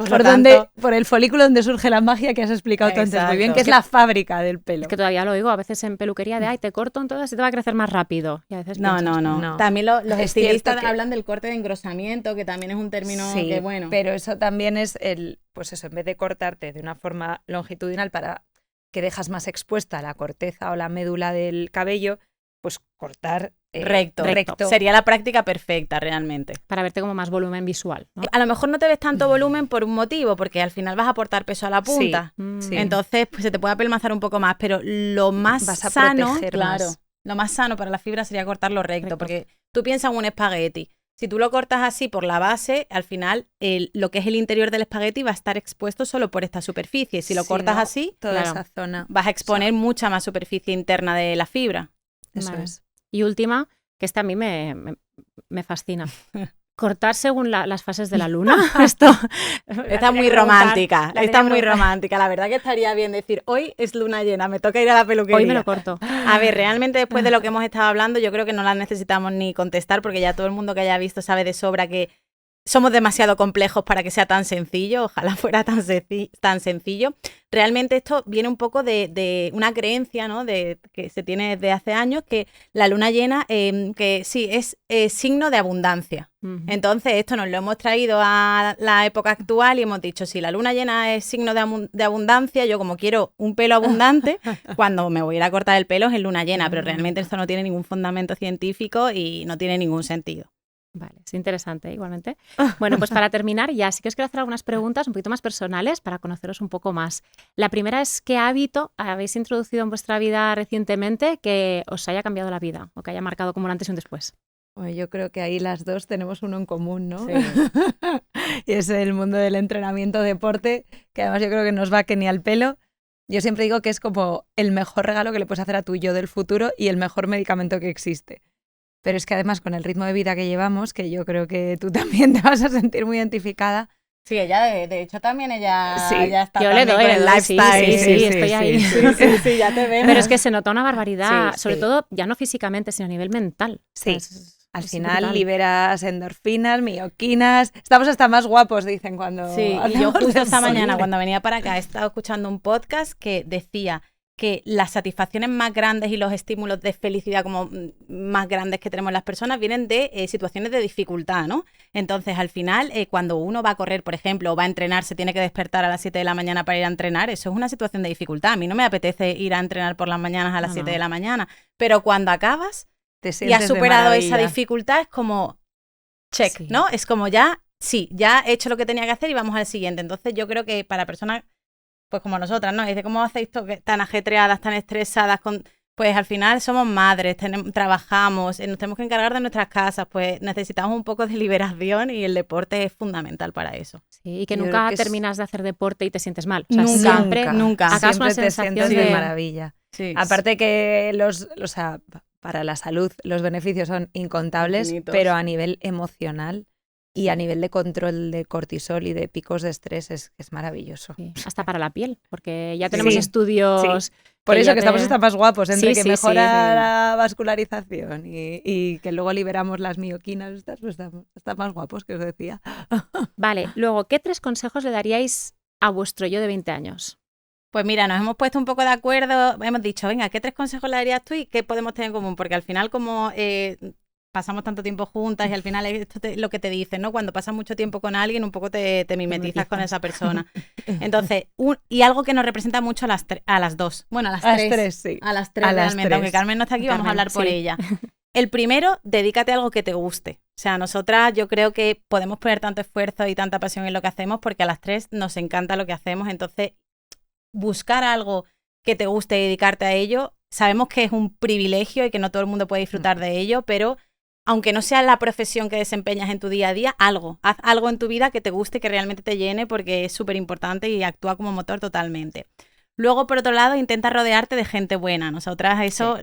Por el folículo donde surge la magia que has explicado tú antes muy bien, que es la fábrica del pelo. Es que todavía lo oigo a veces en peluquería de, ay, te corto entonces y te va a crecer más rápido. Y a veces no. También los estilistas hablan del corte de engrosamiento, que también es un término que bueno. Pero eso también es pues eso, en vez de cortarte de una forma longitudinal para que dejas más expuesta la corteza o la médula del cabello, pues cortar recto. recto. Sería la práctica perfecta realmente. Para verte como más volumen visual, ¿no? A lo mejor no te ves tanto volumen por un motivo, porque al final vas a aportar peso a la punta. Sí. Entonces, pues se te puede apelmazar un poco más, pero lo más Vas a sano, proteger claro, más. lo más sano para la fibra sería cortarlo recto, Recto. porque tú piensas en un espagueti. Si tú lo cortas así por la base, al final lo que es el interior del espagueti va a estar expuesto solo por esta superficie. Si lo Sí, cortas ¿no? así, Toda Claro. esa zona. vas a exponer mucha más superficie interna de la fibra. Eso Vale. es. Y última, que esta a mí me fascina. Cortar según las fases de la luna. Esto Está muy romántica, está muy romántica. La verdad que estaría bien decir, hoy es luna llena, me toca ir a la peluquería. Hoy me lo corto. A ver, realmente después de lo que hemos estado hablando, yo creo que no las necesitamos ni contestar, porque ya todo el mundo que haya visto sabe de sobra que somos demasiado complejos para que sea tan sencillo. Ojalá fuera tan sencillo. Realmente esto viene un poco de una creencia, ¿no? Que se tiene desde hace años, que la luna llena, que sí, es signo de abundancia. Ujú. Entonces, esto nos lo hemos traído a la época actual y hemos dicho, si la luna llena es signo de abundancia, yo como quiero un pelo abundante, cuando me voy a ir a cortar el pelo es en luna llena, pero realmente esto no tiene ningún fundamento científico y no tiene ningún sentido. Vale, es interesante igualmente. Bueno, pues para terminar ya sí que os quiero hacer algunas preguntas un poquito más personales para conoceros un poco más. La primera es, ¿qué hábito habéis introducido en vuestra vida recientemente que os haya cambiado la vida o que haya marcado como un antes y un después? Bueno, yo creo que ahí las dos tenemos uno en común, ¿no? Sí. Y es el mundo del entrenamiento, deporte, que además yo creo que nos va que ni al pelo. Yo siempre digo que es como el mejor regalo que le puedes hacer a tu yo del futuro y el mejor medicamento que existe. Pero es que además con el ritmo de vida que llevamos, que yo creo que tú también te vas a sentir muy identificada. Sí, ella, de hecho, también ella Sí, ya está yo le también doy, con el lifestyle. sí, estoy ahí. Sí, ya te vemos. Pero es que se nota una barbaridad, Sí, sobre sí. todo ya no físicamente, sino a nivel mental. Sí. O sea, Al es final brutal. liberas endorfinas, mioquinas. Estamos hasta más guapos, dicen cuando Sí, y yo hablamos justo del esta mañana sol. cuando venía para acá he estado escuchando un podcast que decía que las satisfacciones más grandes y los estímulos de felicidad como más grandes que tenemos las personas vienen de situaciones de dificultad, ¿no? Entonces, al final, cuando uno va a correr, por ejemplo, o va a entrenar, se tiene que despertar a las 7 de la mañana para ir a entrenar, eso es una situación de dificultad. A mí no me apetece ir a entrenar por las mañanas a las 7 de la mañana, pero cuando acabas Te y sientes has de superado esa maravilla. dificultad, es como check, Sí. ¿no? Es como ya, sí, ya he hecho lo que tenía que hacer y vamos al siguiente. Entonces, yo creo que para personas pues como nosotras, ¿no? Dice, ¿cómo hacéis tan ajetreadas, tan estresadas? Pues al final somos madres, trabajamos, nos tenemos que encargar de nuestras casas, pues necesitamos un poco de liberación y el deporte es fundamental para eso. Sí, y que Yo nunca creo que es- terminas de hacer deporte y te sientes mal. O sea, Nunca, siempre nunca. acabas con una Siempre te sensación sientes de de maravilla. Sí. Aparte que para la salud los beneficios son incontables, Infinitos. pero a nivel emocional y a nivel de control de cortisol y de picos de estrés es maravilloso. Sí, hasta para la piel, porque ya tenemos Sí, estudios. Por que eso ya que estamos hasta más guapos, entre Sí, que sí, mejora sí. la vascularización y que luego liberamos las mioquinas, pues estamos más guapos, que os decía. Vale, luego, ¿qué 3 consejos le daríais a vuestro yo de 20 años? Pues mira, nos hemos puesto un poco de acuerdo, hemos dicho, venga, ¿qué 3 consejos le darías tú y qué podemos tener en común? Porque al final como pasamos tanto tiempo juntas y al final esto es lo que te dicen, ¿no? Cuando pasas mucho tiempo con alguien, un poco te mimetizas con esa persona. Entonces, y algo que nos representa mucho a las dos. Bueno, a las A las tres. tres, sí. A las tres A las realmente. tres. Aunque Carmen no está aquí, vamos a Carmen, hablar por sí. ella. El primero, dedícate a algo que te guste. O sea, nosotras yo creo que podemos poner tanto esfuerzo y tanta pasión en lo que hacemos porque a las 3 nos encanta lo que hacemos. Entonces, buscar algo que te guste y dedicarte a ello, sabemos que es un privilegio y que no todo el mundo puede disfrutar de ello, pero aunque no sea la profesión que desempeñas en tu día a día, haz algo en tu vida que te guste, que realmente te llene, porque es súper importante y actúa como motor totalmente. Luego, por otro lado, intenta rodearte de gente buena. Nosotras eso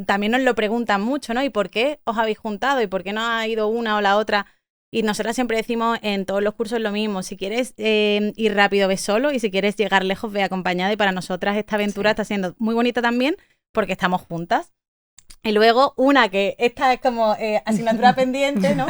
también nos lo preguntan mucho, ¿no? ¿Y por qué os habéis juntado? ¿Y por qué no ha ido una o la otra? Y nosotras siempre decimos en todos los cursos lo mismo. Si quieres ir rápido, ve solo. Y si quieres llegar lejos, ve acompañada. Y para nosotras esta aventura está siendo muy bonita también porque estamos juntas. Y luego una que esta es como asignatura pendiente, ¿no?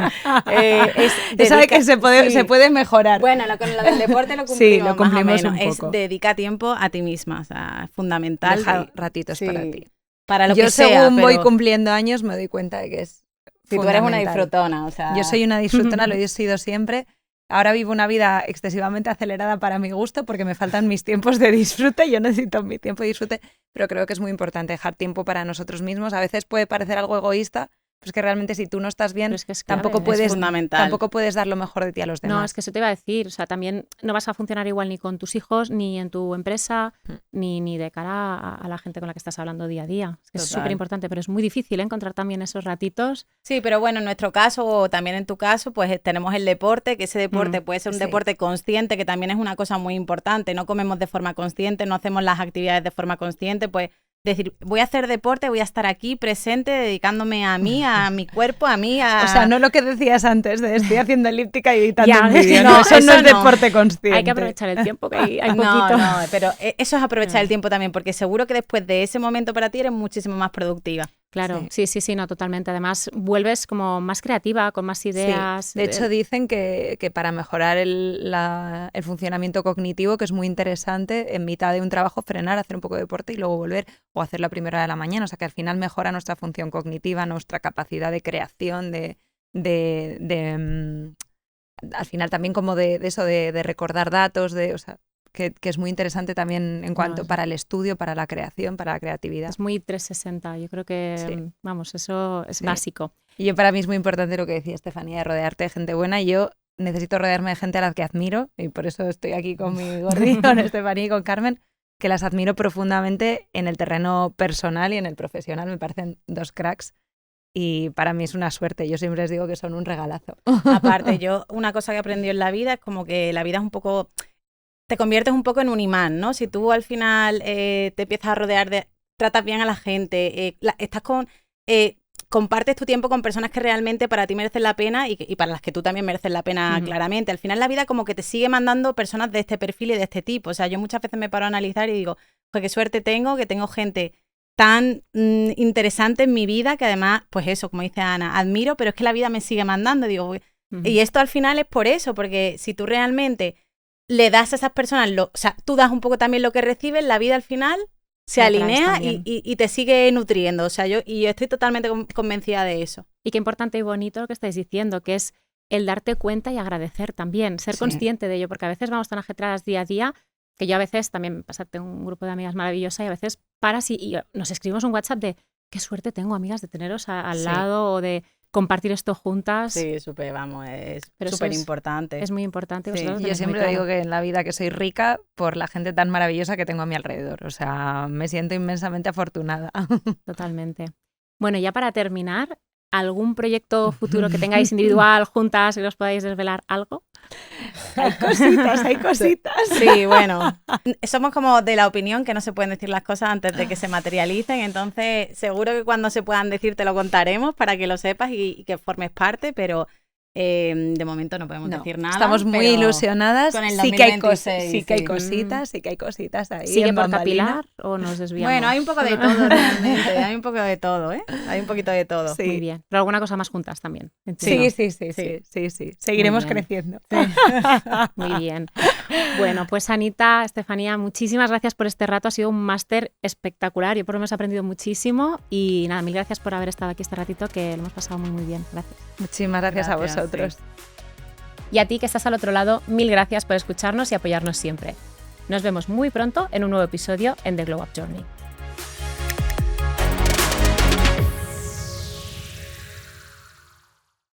Esa que se puede mejorar. Bueno, con lo del deporte lo cumplimos, Sí, lo cumplimos más o menos. un poco. Es dedica tiempo a ti misma, o sea, es fundamental. Deja ratitos Sí. para ti. Para lo Yo que sea, según voy pero cumpliendo años me doy cuenta de que es si tú eres una fundamental. disfrutona, o sea... Yo soy una disfrutona, lo he sido siempre. Ahora vivo una vida excesivamente acelerada para mi gusto porque me faltan mis tiempos de disfrute. Yo necesito mi tiempo de disfrute, pero creo que es muy importante dejar tiempo para nosotros mismos. A veces puede parecer algo egoísta, Pues que realmente si tú no estás bien, es que es clave, tampoco es fundamental. tampoco puedes dar lo mejor de ti a los demás. No, es que eso te iba a decir, o sea, también no vas a funcionar igual ni con tus hijos, ni en tu empresa, ni de cara a la gente con la que estás hablando día a día. Es que es súper importante, pero es muy difícil encontrar también esos ratitos. Sí, pero bueno, en nuestro caso, o también en tu caso, pues tenemos el deporte, que ese deporte puede ser un deporte consciente, que también es una cosa muy importante. No comemos de forma consciente, no hacemos las actividades de forma consciente, pues decir, voy a hacer deporte, voy a estar aquí presente, dedicándome a mí, a mi cuerpo, a mí, a... O sea, no lo que decías antes de estoy haciendo elíptica y editando Ya, un vídeo. no, Eso no eso es deporte consciente. Hay que aprovechar el tiempo, que hay poquito. No, pero eso es aprovechar el tiempo también, porque seguro que después de ese momento para ti eres muchísimo más productiva. Claro, sí, no, totalmente. Además, vuelves como más creativa, con más ideas. Sí. De hecho, dicen que para mejorar el funcionamiento cognitivo, que es muy interesante, en mitad de un trabajo frenar, hacer un poco de deporte y luego volver o hacer la primera hora de la mañana. O sea, que al final mejora nuestra función cognitiva, nuestra capacidad de creación, al final también como de eso, de recordar datos, o sea, que es muy interesante también en cuanto para el estudio, para la creación, para la creatividad. Es muy 360, yo creo que, vamos, eso es básico. Y yo para mí es muy importante lo que decía Estefanía, de rodearte de gente buena, y yo necesito rodearme de gente a la que admiro, y por eso estoy aquí con mi gordito, con Estefanía y con Carmen, que las admiro profundamente en el terreno personal y en el profesional, me parecen dos cracks. Y para mí es una suerte, yo siempre les digo que son un regalazo. Aparte, una cosa que he aprendido en la vida es como que la vida es un poco... Te conviertes un poco en un imán, ¿no? Si tú al final te empiezas a rodear tratas bien a la gente, compartes tu tiempo con personas que realmente para ti merecen la pena y para las que tú también mereces la pena, claramente. Al final la vida como que te sigue mandando personas de este perfil y de este tipo. O sea, yo muchas veces me paro a analizar y digo, pues qué suerte tengo, que tengo gente tan interesante en mi vida que además, pues eso, como dice Ana, admiro, pero es que la vida me sigue mandando. Digo, y esto al final es por eso, porque si tú realmente le das a esas personas, o sea, tú das un poco también lo que recibes, la vida al final se alinea y te sigue nutriendo. O sea, yo estoy totalmente convencida de eso. Y qué importante y bonito lo que estáis diciendo, que es el darte cuenta y agradecer también, ser consciente de ello, porque a veces vamos tan ajetreadas día a día, que yo a veces también me pasa, tengo un grupo de amigas maravillosa y a veces paras y nos escribimos un WhatsApp de qué suerte tengo, amigas, de teneros al lado o de compartir esto juntas. Sí, es súper importante. Es muy importante. Sí, yo siempre digo que en la vida que soy rica por la gente tan maravillosa que tengo a mi alrededor. O sea, me siento inmensamente afortunada. Totalmente. Bueno, ya para terminar, ¿algún proyecto futuro que tengáis individual, juntas, que os podáis desvelar algo? Hay cositas. Sí, bueno, somos como de la opinión que no se pueden decir las cosas antes de que se materialicen, entonces seguro que cuando se puedan decir te lo contaremos para que lo sepas y que formes parte, pero de momento no podemos decir nada. Estamos muy ilusionadas. Sí que hay cositas ahí. ¿Sigue por capilar o nos desviamos? Bueno, hay un poco de todo realmente, hay un poco de todo, ¿eh? Hay un poquito de todo. Sí. Muy bien. Pero alguna cosa más juntas también. Sí. Seguiremos creciendo. Sí. Muy bien. Bueno, pues Anita, Estefanía, muchísimas gracias por este rato. Ha sido un máster espectacular. Yo por lo menos he aprendido muchísimo. Y nada, mil gracias por haber estado aquí este ratito, que lo hemos pasado muy, muy bien. Gracias. Muchísimas gracias a vosotros. Sí. Y a ti que estás al otro lado, mil gracias por escucharnos y apoyarnos siempre. Nos vemos muy pronto en un nuevo episodio en The Glow Up Journey.